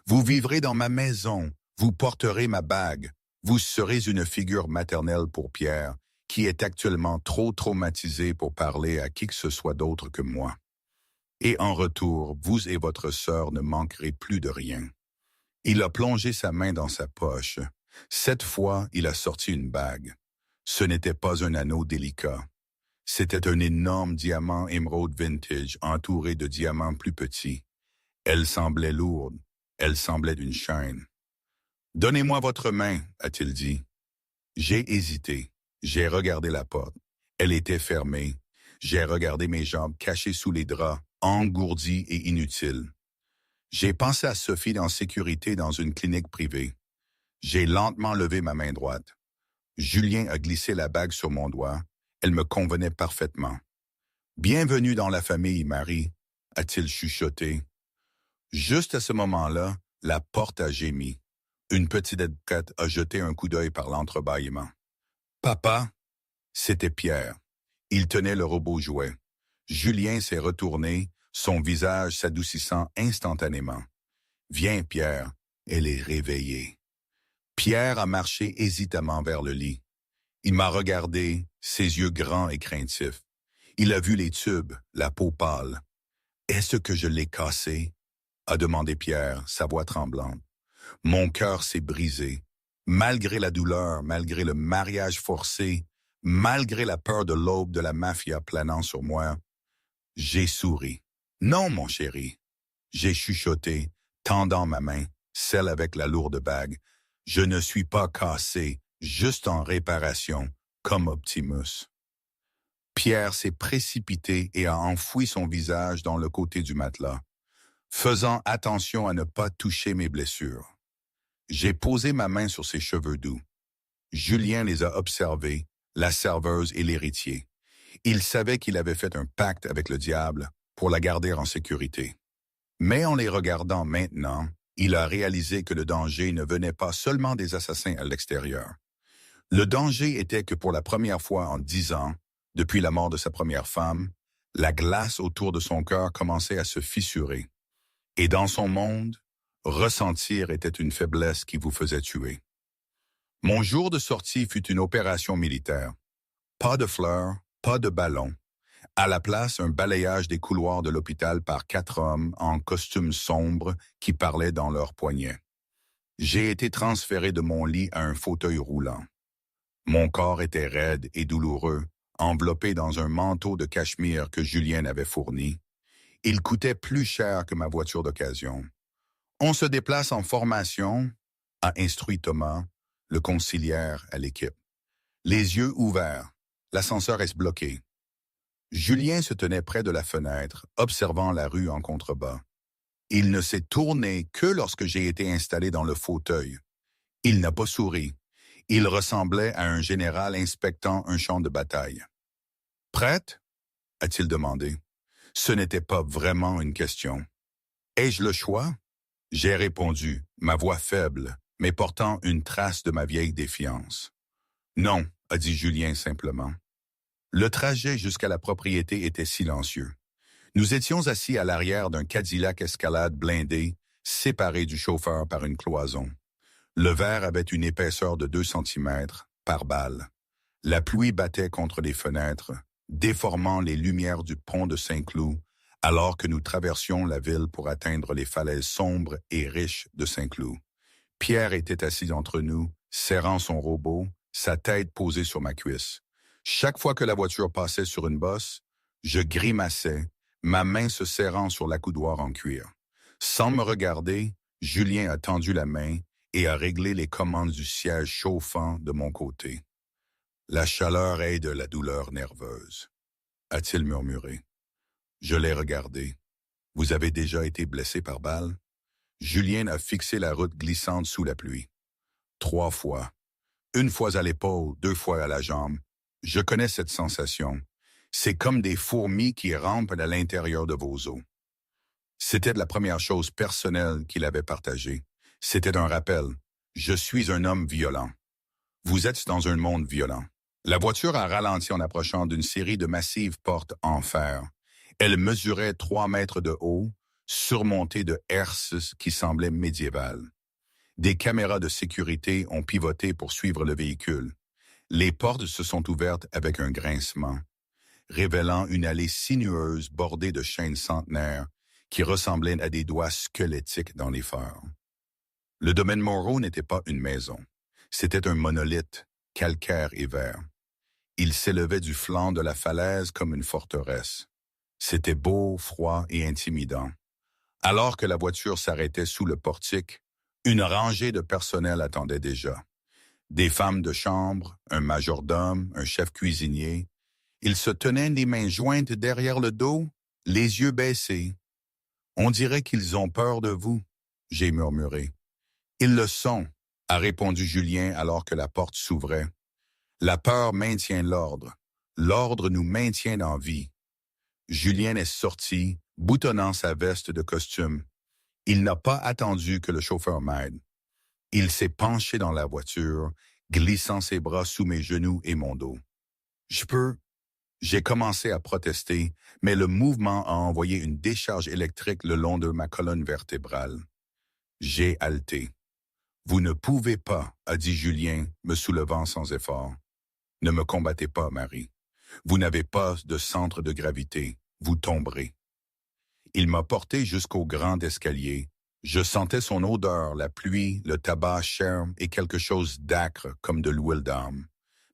Vous vivrez dans ma maison, vous porterez ma bague, vous serez une figure maternelle pour Pierre, qui est actuellement trop traumatisé pour parler à qui que ce soit d'autre que moi. Et en retour, vous et votre sœur ne manquerez plus de rien. Il a plongé sa main dans sa poche. Cette fois, il a sorti une bague. Ce n'était pas un anneau délicat. C'était un énorme diamant émeraude vintage entouré de diamants plus petits. Elle semblait lourde. Elle semblait d'une chaîne. « Donnez-moi votre main, a-t-il dit. J'ai hésité. J'ai regardé la porte. Elle était fermée. J'ai regardé mes jambes cachées sous les draps, engourdies et inutiles. J'ai pensé à Sophie en sécurité dans une clinique privée. J'ai lentement levé ma main droite. Julien a glissé la bague sur mon doigt. Elle me convenait parfaitement. « Bienvenue dans la famille, Marie », a-t-il chuchoté. Juste à ce moment-là, la porte a gémi. Une petite advocate a jeté un coup d'œil par l'entrebâillement. « Papa », c'était Pierre. Il tenait le robot jouet. Julien s'est retourné, son visage s'adoucissant instantanément. « Viens, Pierre. » Elle est réveillée. Pierre a marché hésitamment vers le lit. Il m'a regardé, ses yeux grands et craintifs. Il a vu les tubes, la peau pâle. « Est-ce que je l'ai cassé ?» a demandé Pierre, sa voix tremblante. Mon cœur s'est brisé. Malgré la douleur, malgré le mariage forcé, malgré la peur de l'aube de la mafia planant sur moi, j'ai souri. Non, mon chéri. J'ai chuchoté, tendant ma main, celle avec la lourde bague. Je ne suis pas cassé, juste en réparation, comme Optimus. Pierre s'est précipité et a enfoui son visage dans le côté du matelas, faisant attention à ne pas toucher mes blessures. J'ai posé ma main sur ses cheveux doux. Julien les a observés, la serveuse et l'héritier. Il savait qu'il avait fait un pacte avec le diable pour la garder en sécurité. Mais en les regardant maintenant, il a réalisé que le danger ne venait pas seulement des assassins à l'extérieur. Le danger était que pour la première fois en 10 ans, depuis la mort de sa première femme, la glace autour de son cœur commençait à se fissurer. Et dans son monde, ressentir était une faiblesse qui vous faisait tuer. Mon jour de sortie fut une opération militaire. Pas de fleurs, pas de ballons. À la place, un balayage des couloirs de l'hôpital par 4 hommes en costume sombre qui parlaient dans leurs poignets. J'ai été transféré de mon lit à un fauteuil roulant. Mon corps était raide et douloureux, enveloppé dans un manteau de cachemire que Julien avait fourni. Il coûtait plus cher que ma voiture d'occasion. On se déplace en formation, a instruit Thomas, le conciliaire à l'équipe. Les yeux ouverts, l'ascenseur est bloqué. Julien se tenait près de la fenêtre, observant la rue en contrebas. Il ne s'est tourné que lorsque j'ai été installé dans le fauteuil. Il n'a pas souri. Il ressemblait à un général inspectant un champ de bataille. « Prête ?» a-t-il demandé. Ce n'était pas vraiment une question. « Ai-je le choix ?» J'ai répondu, ma voix faible, mais portant une trace de ma vieille défiance. « Non », a dit Julien simplement. Le trajet jusqu'à la propriété était silencieux. Nous étions assis à l'arrière d'un Cadillac Escalade blindé, séparé du chauffeur par une cloison. Le verre avait une épaisseur de 2 centimètres par balle. La pluie battait contre les fenêtres, déformant les lumières du pont de Saint-Cloud, alors que nous traversions la ville pour atteindre les falaises sombres et riches de Saint-Cloud. Pierre était assis entre nous, serrant son robot, sa tête posée sur ma cuisse. Chaque fois que la voiture passait sur une bosse, je grimaçais, ma main se serrant sur l'accoudoir en cuir. Sans me regarder, Julien a tendu la main et a réglé les commandes du siège chauffant de mon côté. La chaleur aide la douleur nerveuse, a-t-il murmuré. Je l'ai regardé. Vous avez déjà été blessé par balle? Julien a fixé la route glissante sous la pluie. 3 fois. 1 fois à l'épaule, 2 fois à la jambe. Je connais cette sensation. C'est comme des fourmis qui rampent à l'intérieur de vos os. C'était la première chose personnelle qu'il avait partagée. C'était un rappel. Je suis un homme violent. Vous êtes dans un monde violent. La voiture a ralenti en approchant d'une série de massives portes en fer. Elle mesurait 3 mètres de haut, surmontée de herses qui semblaient médiévales. Des caméras de sécurité ont pivoté pour suivre le véhicule. Les portes se sont ouvertes avec un grincement, révélant une allée sinueuse bordée de chaînes centenaires qui ressemblaient à des doigts squelettiques dans les phares. Le domaine Moreau n'était pas une maison. C'était un monolithe, calcaire et vert. Il s'élevait du flanc de la falaise comme une forteresse. C'était beau, froid et intimidant. Alors que la voiture s'arrêtait sous le portique, une rangée de personnel attendait déjà. Des femmes de chambre, un majordome, un chef cuisinier. Ils se tenaient les mains jointes derrière le dos, les yeux baissés. « On dirait qu'ils ont peur de vous », j'ai murmuré. « Ils le sont », a répondu Julien alors que la porte s'ouvrait. « La peur maintient l'ordre. L'ordre nous maintient en vie. » Julien est sorti, boutonnant sa veste de costume. Il n'a pas attendu que le chauffeur m'aide. Il s'est penché dans la voiture, glissant ses bras sous mes genoux et mon dos. « Je peux... » J'ai commencé à protester, mais le mouvement a envoyé une décharge électrique le long de ma colonne vertébrale. J'ai haleté. « Vous ne pouvez pas, » a dit Julien, me soulevant sans effort. « Ne me combattez pas, Marie. Vous n'avez pas de centre de gravité. Vous tomberez. » Il m'a porté jusqu'au grand escalier, Je sentais son odeur, la pluie, le tabac cher et quelque chose d'âcre comme de l'huile d'âme.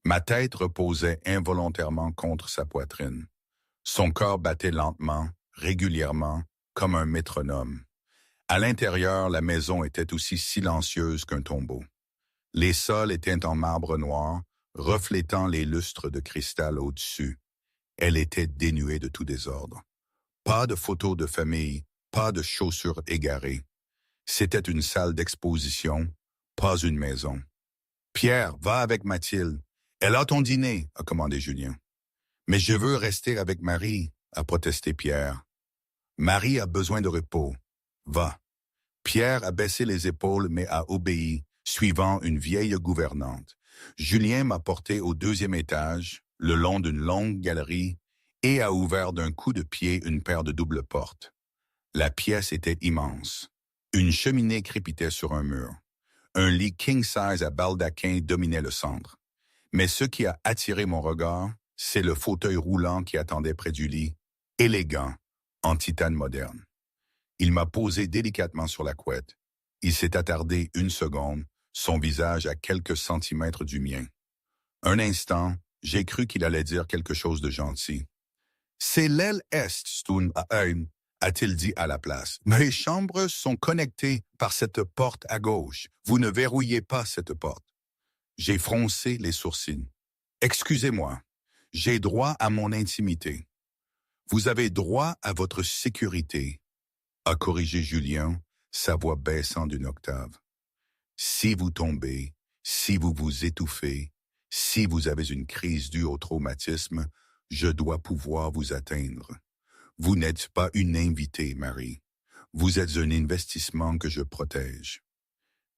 Ma tête reposait involontairement contre sa poitrine. Son corps battait lentement, régulièrement, comme un métronome. À l'intérieur, la maison était aussi silencieuse qu'un tombeau. Les sols étaient en marbre noir, reflétant les lustres de cristal au-dessus. Elle était dénuée de tout désordre. Pas de photos de famille, pas de chaussures égarées. C'était une salle d'exposition, pas une maison. « Pierre, va avec Mathilde. Elle a ton dîner, » a commandé Julien. « Mais je veux rester avec Marie, » a protesté Pierre. « Marie a besoin de repos. Va. » Pierre a baissé les épaules mais a obéi, suivant une vieille gouvernante. Julien m'a porté au 2e étage, le long d'une longue galerie, et a ouvert d'un coup de pied une paire de doubles portes. La pièce était immense. Une cheminée crépitait sur un mur. Un lit king-size à baldaquin dominait le centre. Mais ce qui a attiré mon regard, c'est le fauteuil roulant qui attendait près du lit, élégant, en titane moderne. Il m'a posé délicatement sur la couette. Il s'est attardé 1 seconde, son visage à quelques centimètres du mien. Un instant, j'ai cru qu'il allait dire quelque chose de gentil. « C'est l'aile est, Stone, a-t-il dit à la place. « Mes chambres sont connectées par cette porte à gauche. Vous ne verrouillez pas cette porte. » J'ai froncé les sourcils. « Excusez-moi, j'ai droit à mon intimité. »« Vous avez droit à votre sécurité, » a corrigé Julien, sa voix baissant d'1 octave. « Si vous tombez, si vous vous étouffez, si vous avez une crise due au traumatisme, je dois pouvoir vous atteindre. Vous n'êtes pas une invitée, Marie. Vous êtes un investissement que je protège. »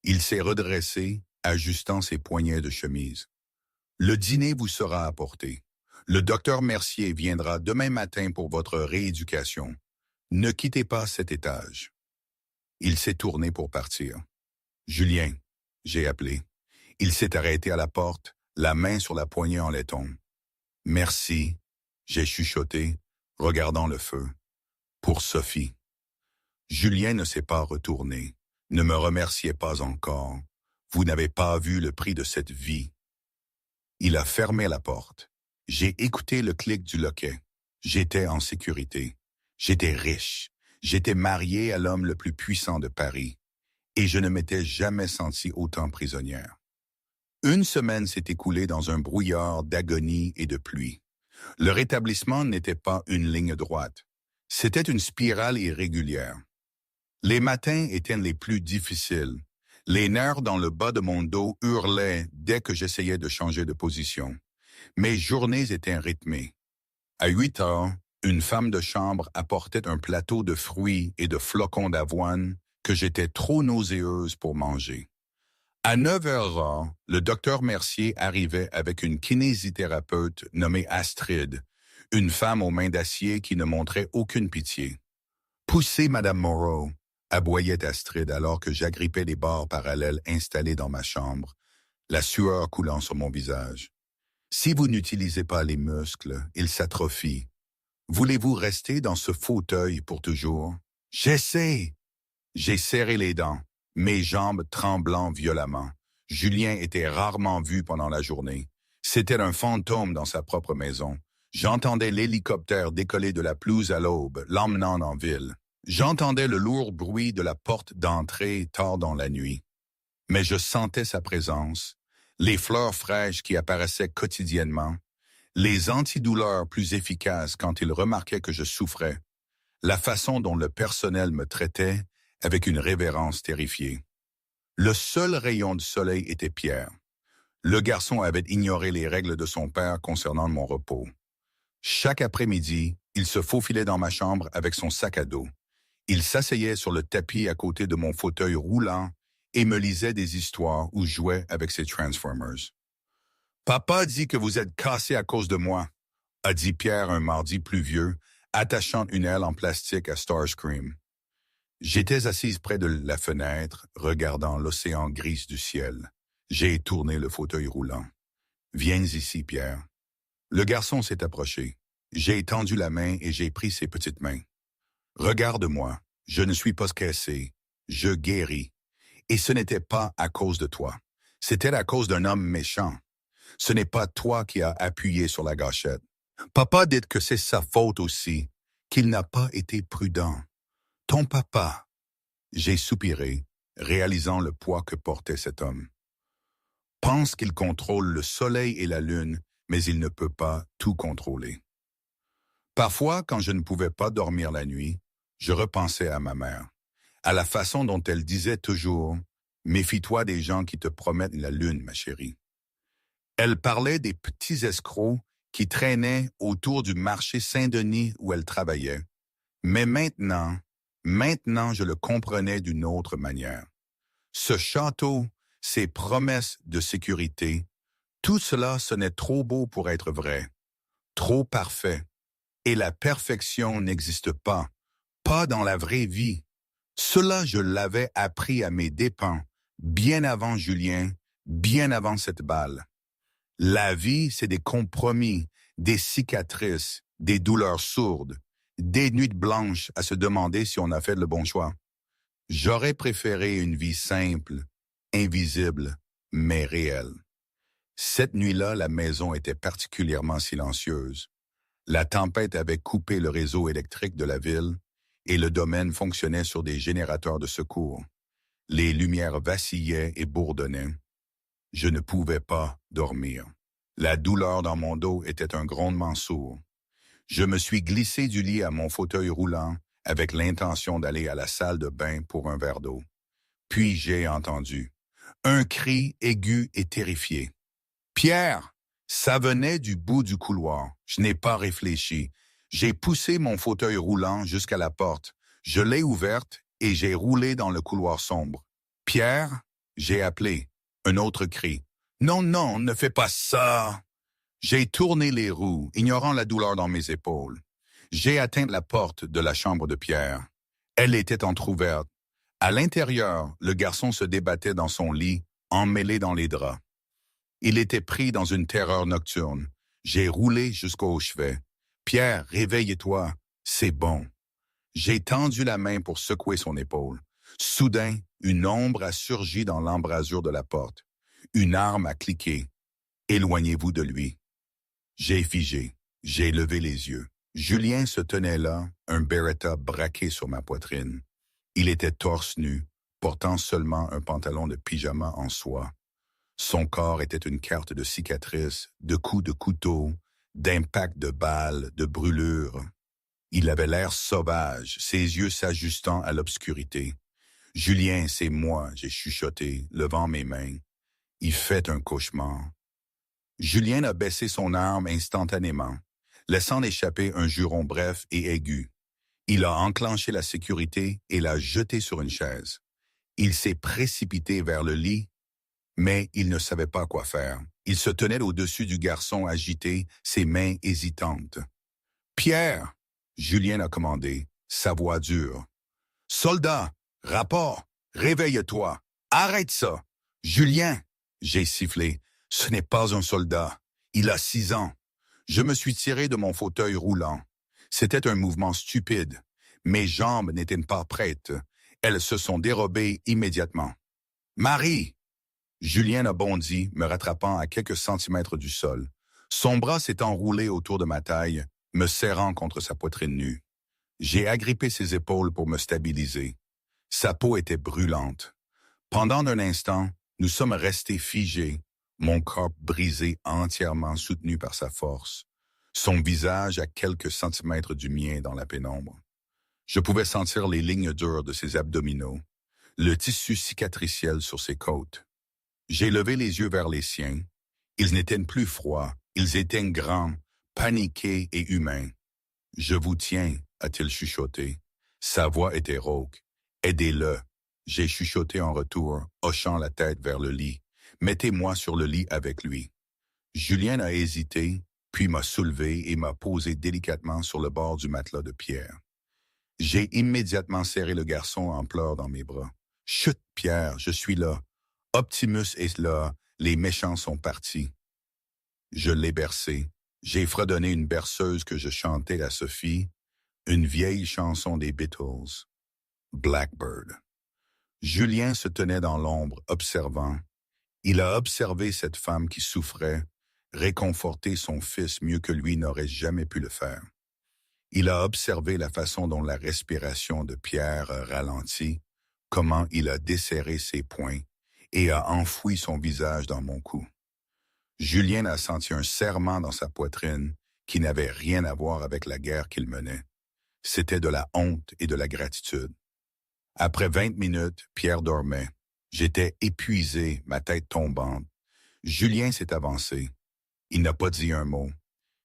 Il s'est redressé, ajustant ses poignets de chemise. « Le dîner vous sera apporté. Le docteur Mercier viendra demain matin pour votre rééducation. Ne quittez pas cet étage. » Il s'est tourné pour partir. « Julien, » j'ai appelé. Il s'est arrêté à la porte, la main sur la poignée en laiton. « Merci, » j'ai chuchoté, regardant le feu. « Pour Sophie. » Julien ne s'est pas retourné. « Ne me remerciez pas encore. Vous n'avez pas vu le prix de cette vie. » Il a fermé la porte. J'ai écouté le clic du loquet. J'étais en sécurité. J'étais riche. J'étais marié à l'homme le plus puissant de Paris. Et je ne m'étais jamais senti autant prisonnière. 1 semaine s'est écoulée dans un brouillard d'agonie et de pluie. Le rétablissement n'était pas une ligne droite. C'était une spirale irrégulière. Les matins étaient les plus difficiles. Les nerfs dans le bas de mon dos hurlaient dès que j'essayais de changer de position. Mes journées étaient rythmées. À 8 heures, une femme de chambre apportait un plateau de fruits et de flocons d'avoine que j'étais trop nauséeuse pour manger. À 9 heures, le docteur Mercier arrivait avec une kinésithérapeute nommée Astrid, une femme aux mains d'acier qui ne montrait aucune pitié. « Poussez, Madame Moreau !» aboyait Astrid alors que j'agrippais les barres parallèles installées dans ma chambre, la sueur coulant sur mon visage. « Si vous n'utilisez pas les muscles, ils s'atrophient. Voulez-vous rester dans ce fauteuil pour toujours? »« J'essaie !» J'ai serré les dents, mes jambes tremblant violemment. Julien était rarement vu pendant la journée. C'était un fantôme dans sa propre maison. J'entendais l'hélicoptère décoller de la pelouse à l'aube, l'emmenant en ville. J'entendais le lourd bruit de la porte d'entrée tard dans la nuit. Mais je sentais sa présence, les fleurs fraîches qui apparaissaient quotidiennement, les antidouleurs plus efficaces quand il remarquait que je souffrais, la façon dont le personnel me traitait avec une révérence terrifiée. Le seul rayon de soleil était Pierre. Le garçon avait ignoré les règles de son père concernant mon repos. Chaque après-midi, il se faufilait dans ma chambre avec son sac à dos. Il s'asseyait sur le tapis à côté de mon fauteuil roulant et me lisait des histoires ou jouait avec ses Transformers. « Papa dit que vous êtes cassé à cause de moi », a dit Pierre un mardi pluvieux, attachant une aile en plastique à Starscream. J'étais assise près de la fenêtre, regardant l'océan gris du ciel. J'ai tourné le fauteuil roulant. « Viens ici, Pierre. » Le garçon s'est approché. J'ai étendu la main et j'ai pris ses petites mains. « Regarde-moi, je ne suis pas cassé. Je guéris. Et ce n'était pas à cause de toi. C'était à cause d'un homme méchant. Ce n'est pas toi qui as appuyé sur la gâchette. Papa dit que c'est sa faute aussi, qu'il n'a pas été prudent. Ton papa. J'ai soupiré, réalisant le poids que portait cet homme. Pense qu'il contrôle le soleil et la lune, mais il ne peut pas tout contrôler. Parfois, quand je ne pouvais pas dormir la nuit, je repensais à ma mère, à la façon dont elle disait toujours « Méfie-toi des gens qui te promettent la lune, ma chérie ». Elle parlait des petits escrocs qui traînaient autour du marché Saint-Denis où elle travaillait. Mais maintenant je le comprenais d'une autre manière. Ce château, ses promesses de sécurité, tout cela sonnait trop beau pour être vrai, trop parfait. Et la perfection n'existe pas, pas dans la vraie vie. Cela, je l'avais appris à mes dépens, bien avant Julien, bien avant cette balle. La vie, c'est des compromis, des cicatrices, des douleurs sourdes, des nuits blanches à se demander si on a fait le bon choix. J'aurais préféré une vie simple, invisible, mais réelle. Cette nuit-là, la maison était particulièrement silencieuse. La tempête avait coupé le réseau électrique de la ville et le domaine fonctionnait sur des générateurs de secours. Les lumières vacillaient et bourdonnaient. Je ne pouvais pas dormir. La douleur dans mon dos était un grondement sourd. Je me suis glissé du lit à mon fauteuil roulant avec l'intention d'aller à la salle de bain pour un verre d'eau. Puis j'ai entendu un cri aigu et terrifié. « Pierre !» Ça venait du bout du couloir. Je n'ai pas réfléchi. J'ai poussé mon fauteuil roulant jusqu'à la porte. Je l'ai ouverte et j'ai roulé dans le couloir sombre. « Pierre ?» J'ai appelé. Un autre cri. « Non, non, ne fais pas ça !» J'ai tourné les roues, ignorant la douleur dans mes épaules. J'ai atteint la porte de la chambre de Pierre. Elle était entr'ouverte. À l'intérieur, le garçon se débattait dans son lit, emmêlé dans les draps. Il était pris dans une terreur nocturne. J'ai roulé jusqu'au chevet. « Pierre, réveille-toi, c'est bon. » J'ai tendu la main pour secouer son épaule. Soudain, une ombre a surgi dans l'embrasure de la porte. Une arme a cliqué. « Éloignez-vous de lui. » J'ai figé. J'ai levé les yeux. Julien se tenait là, un Beretta braqué sur ma poitrine. Il était torse nu, portant seulement un pantalon de pyjama en soie. Son corps était une carte de cicatrices, de coups de couteau, d'impacts de balles, de brûlures. Il avait l'air sauvage, ses yeux s'ajustant à l'obscurité. « Julien, c'est moi », j'ai chuchoté, levant mes mains. Il fait un cauchemar. Julien a baissé son arme instantanément, laissant échapper un juron bref et aigu. Il a enclenché la sécurité et l'a jeté sur une chaise. Il s'est précipité vers le lit, mais il ne savait pas quoi faire. Il se tenait au-dessus du garçon agité, ses mains hésitantes. « Pierre !» Julien a commandé, sa voix dure. « Soldat, rapport, réveille-toi, arrête ça !»« Julien !» J'ai sifflé. « Ce n'est pas un soldat, il a 6 ans. » Je me suis tiré de mon fauteuil roulant. C'était un mouvement stupide. Mes jambes n'étaient pas prêtes. Elles se sont dérobées immédiatement. « Marie !» Julien a bondi, me rattrapant à quelques centimètres du sol. Son bras s'est enroulé autour de ma taille, me serrant contre sa poitrine nue. J'ai agrippé ses épaules pour me stabiliser. Sa peau était brûlante. Pendant un instant, nous sommes restés figés, mon corps brisé entièrement soutenu par sa force, son visage à quelques centimètres du mien dans la pénombre. Je pouvais sentir les lignes dures de ses abdominaux, le tissu cicatriciel sur ses côtes. J'ai levé les yeux vers les siens. Ils n'étaient plus froids, ils étaient grands, paniqués et humains. « Je vous tiens », a-t-il chuchoté. Sa voix était rauque. « Aidez-le », j'ai chuchoté en retour, hochant la tête vers le lit. « Mettez-moi sur le lit avec lui. » Julien a hésité, puis m'a soulevé et m'a posé délicatement sur le bord du matelas de Pierre. J'ai immédiatement serré le garçon en pleurs dans mes bras. « Chut, Pierre, je suis là. Optimus est là, les méchants sont partis. » Je l'ai bercé. J'ai fredonné une berceuse que je chantais à Sophie, une vieille chanson des Beatles, Blackbird. Julien se tenait dans l'ombre, observant. Il a observé cette femme qui souffrait, réconforter son fils mieux que lui n'aurait jamais pu le faire. Il a observé la façon dont la respiration de Pierre a ralenti, comment il a desserré ses poings et a enfoui son visage dans mon cou. Julien a senti un serrement dans sa poitrine qui n'avait rien à voir avec la guerre qu'il menait. C'était de la honte et de la gratitude. Après 20 minutes, Pierre dormait. J'étais épuisé, ma tête tombante. Julien s'est avancé. Il n'a pas dit un mot.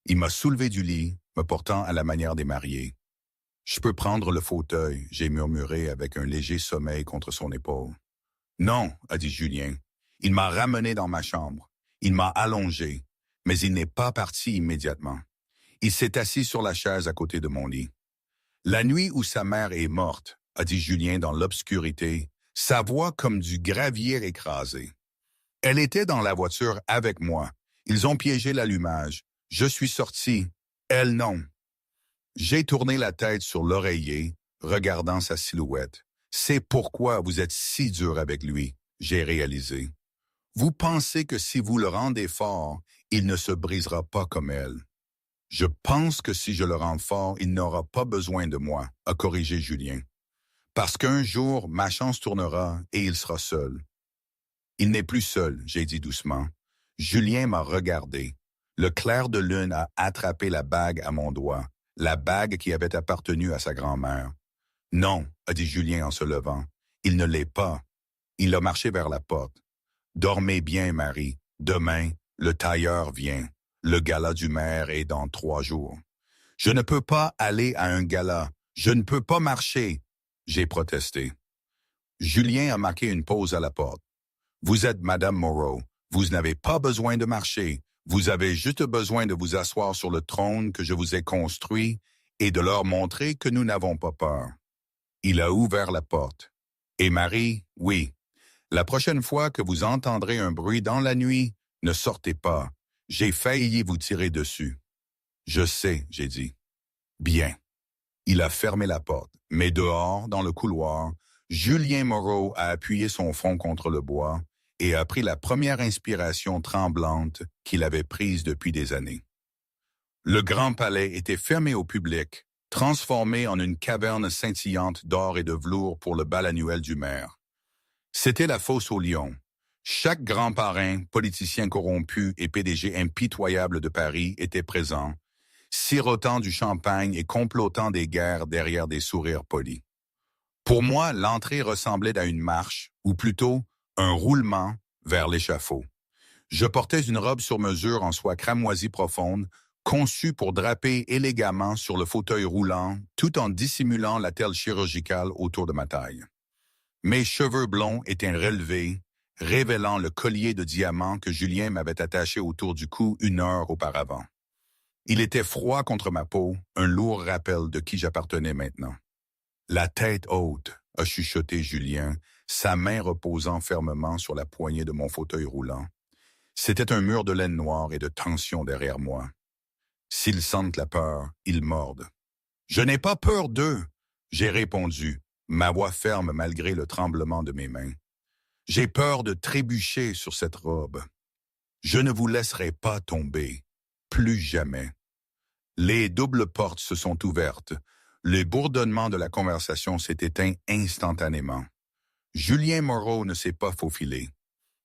Il m'a soulevé du lit, me portant à la manière des mariés. « Je peux prendre le fauteuil », j'ai murmuré avec un léger sommeil contre son épaule. « Non », a dit Julien. Il m'a ramené dans ma chambre. Il m'a allongé, mais il n'est pas parti immédiatement. Il s'est assis sur la chaise à côté de mon lit. « La nuit où sa mère est morte », a dit Julien dans l'obscurité, sa voix comme du gravier écrasé. « Elle était dans la voiture avec moi. Ils ont piégé l'allumage. Je suis sorti. Elle non. » J'ai tourné la tête sur l'oreiller, regardant sa silhouette. « C'est pourquoi vous êtes si dur avec lui », j'ai réalisé. « Vous pensez que si vous le rendez fort, il ne se brisera pas comme elle. » « Je pense que si je le rends fort, il n'aura pas besoin de moi », a corrigé Julien. « Parce qu'un jour, ma chance tournera et il sera seul. » « Il n'est plus seul », j'ai dit doucement. Julien m'a regardé. Le clair de lune a attrapé la bague à mon doigt, la bague qui avait appartenu à sa grand-mère. « Non », a dit Julien en se levant, « il ne l'est pas. » Il a marché vers la porte. « Dormez bien, Marie. Demain, le tailleur vient. Le gala du maire est dans 3 jours. »« Je ne peux pas aller à un gala. Je ne peux pas marcher. » J'ai protesté. Julien a marqué une pause à la porte. « Vous êtes Madame Moreau. Vous n'avez pas besoin de marcher. Vous avez juste besoin de vous asseoir sur le trône que je vous ai construit et de leur montrer que nous n'avons pas peur. » Il a ouvert la porte. « Et Marie, oui. La prochaine fois que vous entendrez un bruit dans la nuit, ne sortez pas. J'ai failli vous tirer dessus. »« Je sais, » j'ai dit. « Bien. » Il a fermé la porte, mais dehors, dans le couloir, Julien Moreau a appuyé son front contre le bois et a pris la première inspiration tremblante qu'il avait prise depuis des années. Le grand palais était fermé au public, transformé en une caverne scintillante d'or et de velours pour le bal annuel du maire. C'était la fosse aux lions. Chaque grand parrain, politicien corrompu et PDG impitoyable de Paris était présent, sirotant du champagne et complotant des guerres derrière des sourires polis. Pour moi, l'entrée ressemblait à une marche, ou plutôt un roulement vers l'échafaud. Je portais une robe sur mesure en soie cramoisie profonde, conçue pour draper élégamment sur le fauteuil roulant, tout en dissimulant la telle chirurgicale autour de ma taille. Mes cheveux blonds étaient relevés, révélant le collier de diamants que Julien m'avait attaché autour du cou 1 heure auparavant. Il était froid contre ma peau, un lourd rappel de qui j'appartenais maintenant. La tête haute, a chuchoté Julien, sa main reposant fermement sur la poignée de mon fauteuil roulant. C'était un mur de laine noire et de tension derrière moi. S'ils sentent la peur, ils mordent. « Je n'ai pas peur d'eux », j'ai répondu, ma voix ferme malgré le tremblement de mes mains. « J'ai peur de trébucher sur cette robe. Je ne vous laisserai pas tomber. Plus jamais. » Les doubles portes se sont ouvertes. Le bourdonnement de la conversation s'est éteint instantanément. Julien Moreau ne s'est pas faufilé.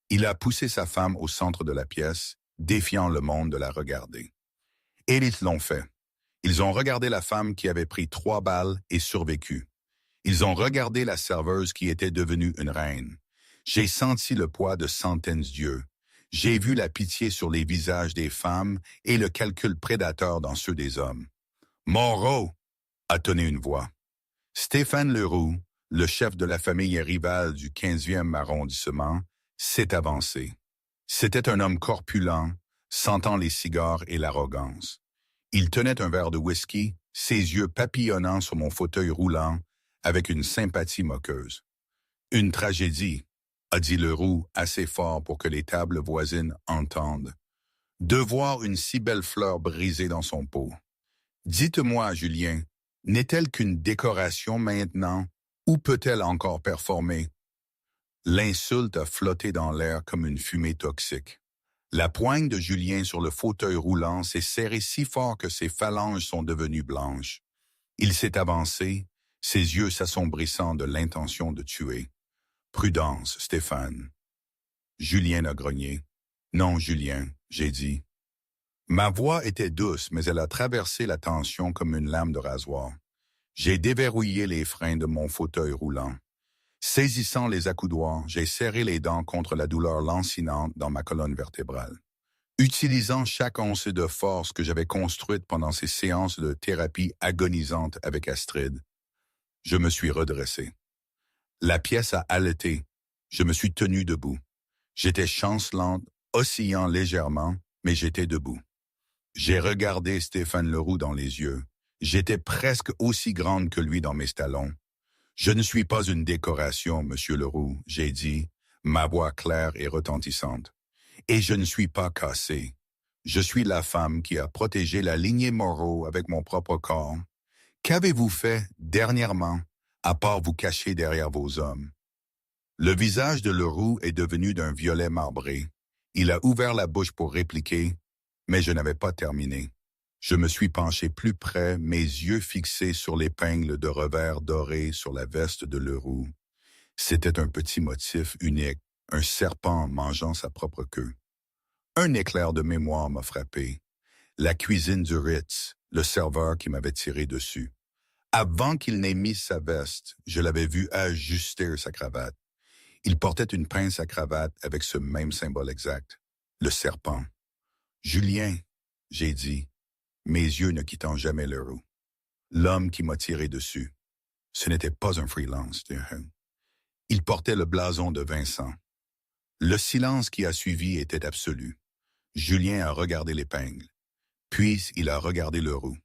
Il a poussé sa femme au centre de la pièce, défiant le monde de la regarder. Et ils l'ont fait. Ils ont regardé la femme qui avait pris 3 balles et survécu. Ils ont regardé la serveuse qui était devenue une reine. J'ai senti le poids de centaines d'yeux. J'ai vu la pitié sur les visages des femmes et le calcul prédateur dans ceux des hommes. « Moreau !» a tonné une voix. Stéphane Leroux, le chef de la famille rivale du 15e arrondissement, s'est avancé. C'était un homme corpulent, sentant les cigares et l'arrogance. Il tenait un verre de whisky, ses yeux papillonnant sur mon fauteuil roulant, avec une sympathie moqueuse. « Une tragédie », a dit Leroux assez fort pour que les tables voisines entendent. « De voir une si belle fleur brisée dans son pot. Dites-moi, Julien, n'est-elle qu'une décoration maintenant, ou peut-elle encore performer? » L'insulte a flotté dans l'air comme une fumée toxique. La poigne de Julien sur le fauteuil roulant s'est serrée si fort que ses phalanges sont devenues blanches. Il s'est avancé, ses yeux s'assombrissant de l'intention de tuer. Prudence, Stéphane. Julien a grogné. Non, Julien, j'ai dit. Ma voix était douce, mais elle a traversé la tension comme une lame de rasoir. J'ai déverrouillé les freins de mon fauteuil roulant. Saisissant les accoudoirs, j'ai serré les dents contre la douleur lancinante dans ma colonne vertébrale. Utilisant chaque once de force que j'avais construite pendant ces séances de thérapie agonisante avec Astrid, je me suis redressé. La pièce a haleté. Je me suis tenu debout. J'étais chancelante, oscillant légèrement, mais j'étais debout. J'ai regardé Stéphane Leroux dans les yeux. J'étais presque aussi grande que lui dans mes talons. Je ne suis pas une décoration, monsieur Leroux, j'ai dit, ma voix claire et retentissante. Et je ne suis pas cassée. Je suis la femme qui a protégé la lignée Moreau avec mon propre corps. Qu'avez-vous fait, dernièrement, à part vous cacher derrière vos hommes? Le visage de Leroux est devenu d'un violet marbré. Il a ouvert la bouche pour répliquer, mais je n'avais pas terminé. Je me suis penché plus près, mes yeux fixés sur l'épingle de revers doré sur la veste de Leroux. C'était un petit motif unique, un serpent mangeant sa propre queue. Un éclair de mémoire m'a frappé. La cuisine du Ritz, le serveur qui m'avait tiré dessus. Avant qu'il n'ait mis sa veste, je l'avais vu ajuster sa cravate. Il portait une pince à cravate avec ce même symbole exact, le serpent. Julien, j'ai dit, mes yeux ne quittant jamais Leroux. L'homme qui m'a tiré dessus, ce n'était pas un freelance. Il portait le blason de Vincent. Le silence qui a suivi était absolu. Julien a regardé l'épingle, puis il a regardé Leroux.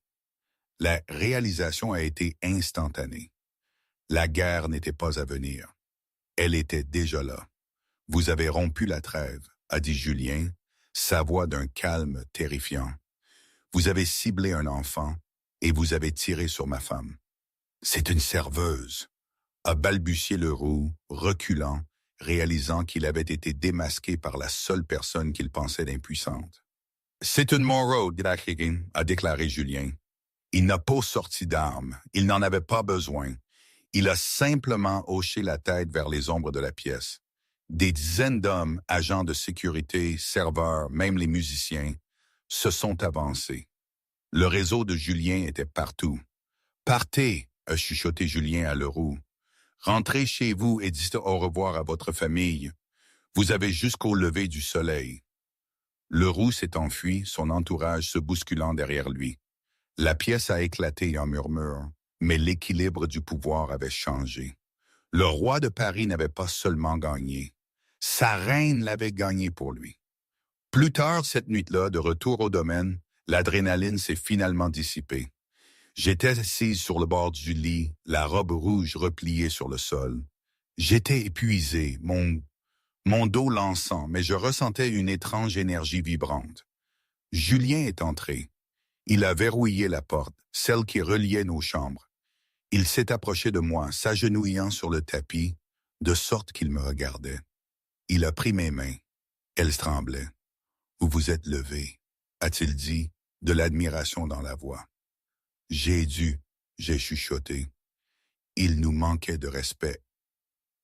La réalisation a été instantanée. La guerre n'était pas à venir. Elle était déjà là. Vous avez rompu la trêve, a dit Julien, sa voix d'un calme terrifiant. Vous avez ciblé un enfant et vous avez tiré sur ma femme. C'est une serveuse, a balbutié Leroux, reculant, réalisant qu'il avait été démasqué par la seule personne qu'il pensait d'impuissante. C'est une Moreau, a déclaré Julien. Il n'a pas sorti d'armes, il n'en avait pas besoin. Il a simplement hoché la tête vers les ombres de la pièce. Des dizaines d'hommes, agents de sécurité, serveurs, même les musiciens, se sont avancés. Le réseau de Julien était partout. « Partez !» a chuchoté Julien à Leroux. « Rentrez chez vous et dites au revoir à votre famille. Vous avez jusqu'au lever du soleil. » Leroux s'est enfui, son entourage se bousculant derrière lui. La pièce a éclaté en murmures, mais l'équilibre du pouvoir avait changé. Le roi de Paris n'avait pas seulement gagné. Sa reine l'avait gagné pour lui. Plus tard cette nuit-là, de retour au domaine, l'adrénaline s'est finalement dissipée. J'étais assise sur le bord du lit, la robe rouge repliée sur le sol. J'étais épuisé, mon dos lançant, mais je ressentais une étrange énergie vibrante. Julien est entré. Il a verrouillé la porte, celle qui reliait nos chambres. Il s'est approché de moi, s'agenouillant sur le tapis, de sorte qu'il me regardait. Il a pris mes mains. Elles tremblaient. « Vous vous êtes levé », a-t-il dit, de l'admiration dans la voix. J'ai chuchoté. Il nous manquait de respect.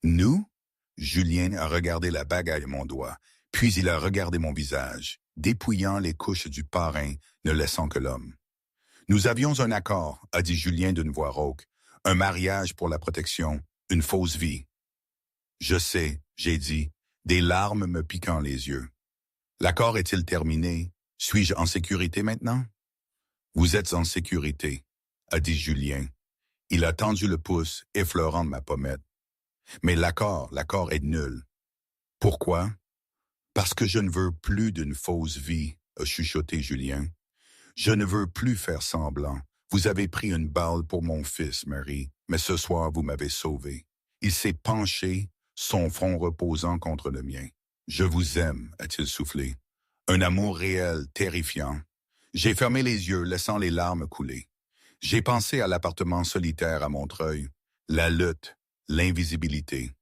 Nous? Julien a regardé la bague à mon doigt, puis il a regardé mon visage, dépouillant les couches du parrain, ne laissant que l'homme. Nous avions un accord, a dit Julien d'une voix rauque, un mariage pour la protection, une fausse vie. Je sais, j'ai dit, des larmes me piquant les yeux. L'accord est-il terminé? Suis-je en sécurité maintenant? Vous êtes en sécurité, a dit Julien. Il a tendu le pouce, effleurant ma pommette. Mais l'accord est nul. Pourquoi? Parce que je ne veux plus d'une fausse vie, a chuchoté Julien. Je ne veux plus faire semblant. Vous avez pris une balle pour mon fils, Marie, mais ce soir vous m'avez sauvé. Il s'est penché, son front reposant contre le mien. Je vous aime, a-t-il soufflé. Un amour réel, terrifiant. J'ai fermé les yeux, laissant les larmes couler. J'ai pensé à l'appartement solitaire à Montreuil, la lutte, l'invisibilité.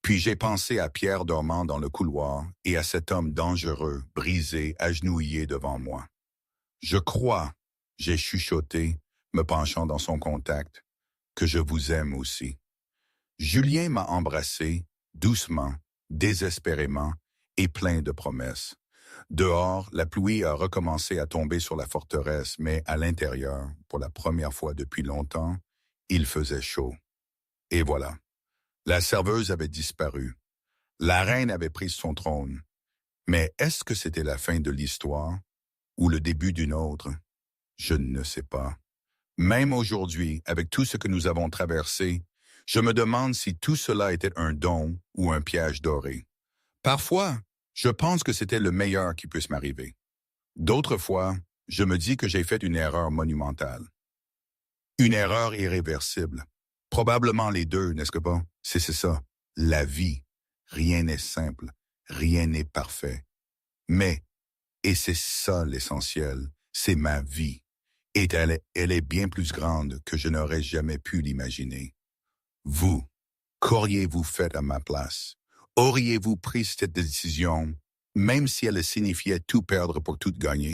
Puis j'ai pensé à Pierre dormant dans le couloir et à cet homme dangereux, brisé, agenouillé devant moi. Je crois, j'ai chuchoté, me penchant dans son contact, que je vous aime aussi. Julien m'a embrassé, doucement, désespérément, et plein de promesses. Dehors, la pluie a recommencé à tomber sur la forteresse, mais à l'intérieur, pour la première fois depuis longtemps, il faisait chaud. Et voilà. La serveuse avait disparu. La reine avait pris son trône. Mais est-ce que c'était la fin de l'histoire ou le début d'une autre? Je ne sais pas. Même aujourd'hui, avec tout ce que nous avons traversé, je me demande si tout cela était un don ou un piège doré. Parfois, je pense que c'était le meilleur qui puisse m'arriver. D'autres fois, je me dis que j'ai fait une erreur monumentale. Une erreur irréversible. Probablement les deux, n'est-ce pas? C'est ça. La vie. Rien n'est simple. Rien n'est parfait. Mais, et c'est ça l'essentiel, c'est ma vie. Et elle est bien plus grande que je n'aurais jamais pu l'imaginer. Vous, qu'auriez-vous fait à ma place? Auriez-vous pris cette décision, même si elle signifiait tout perdre pour tout gagner?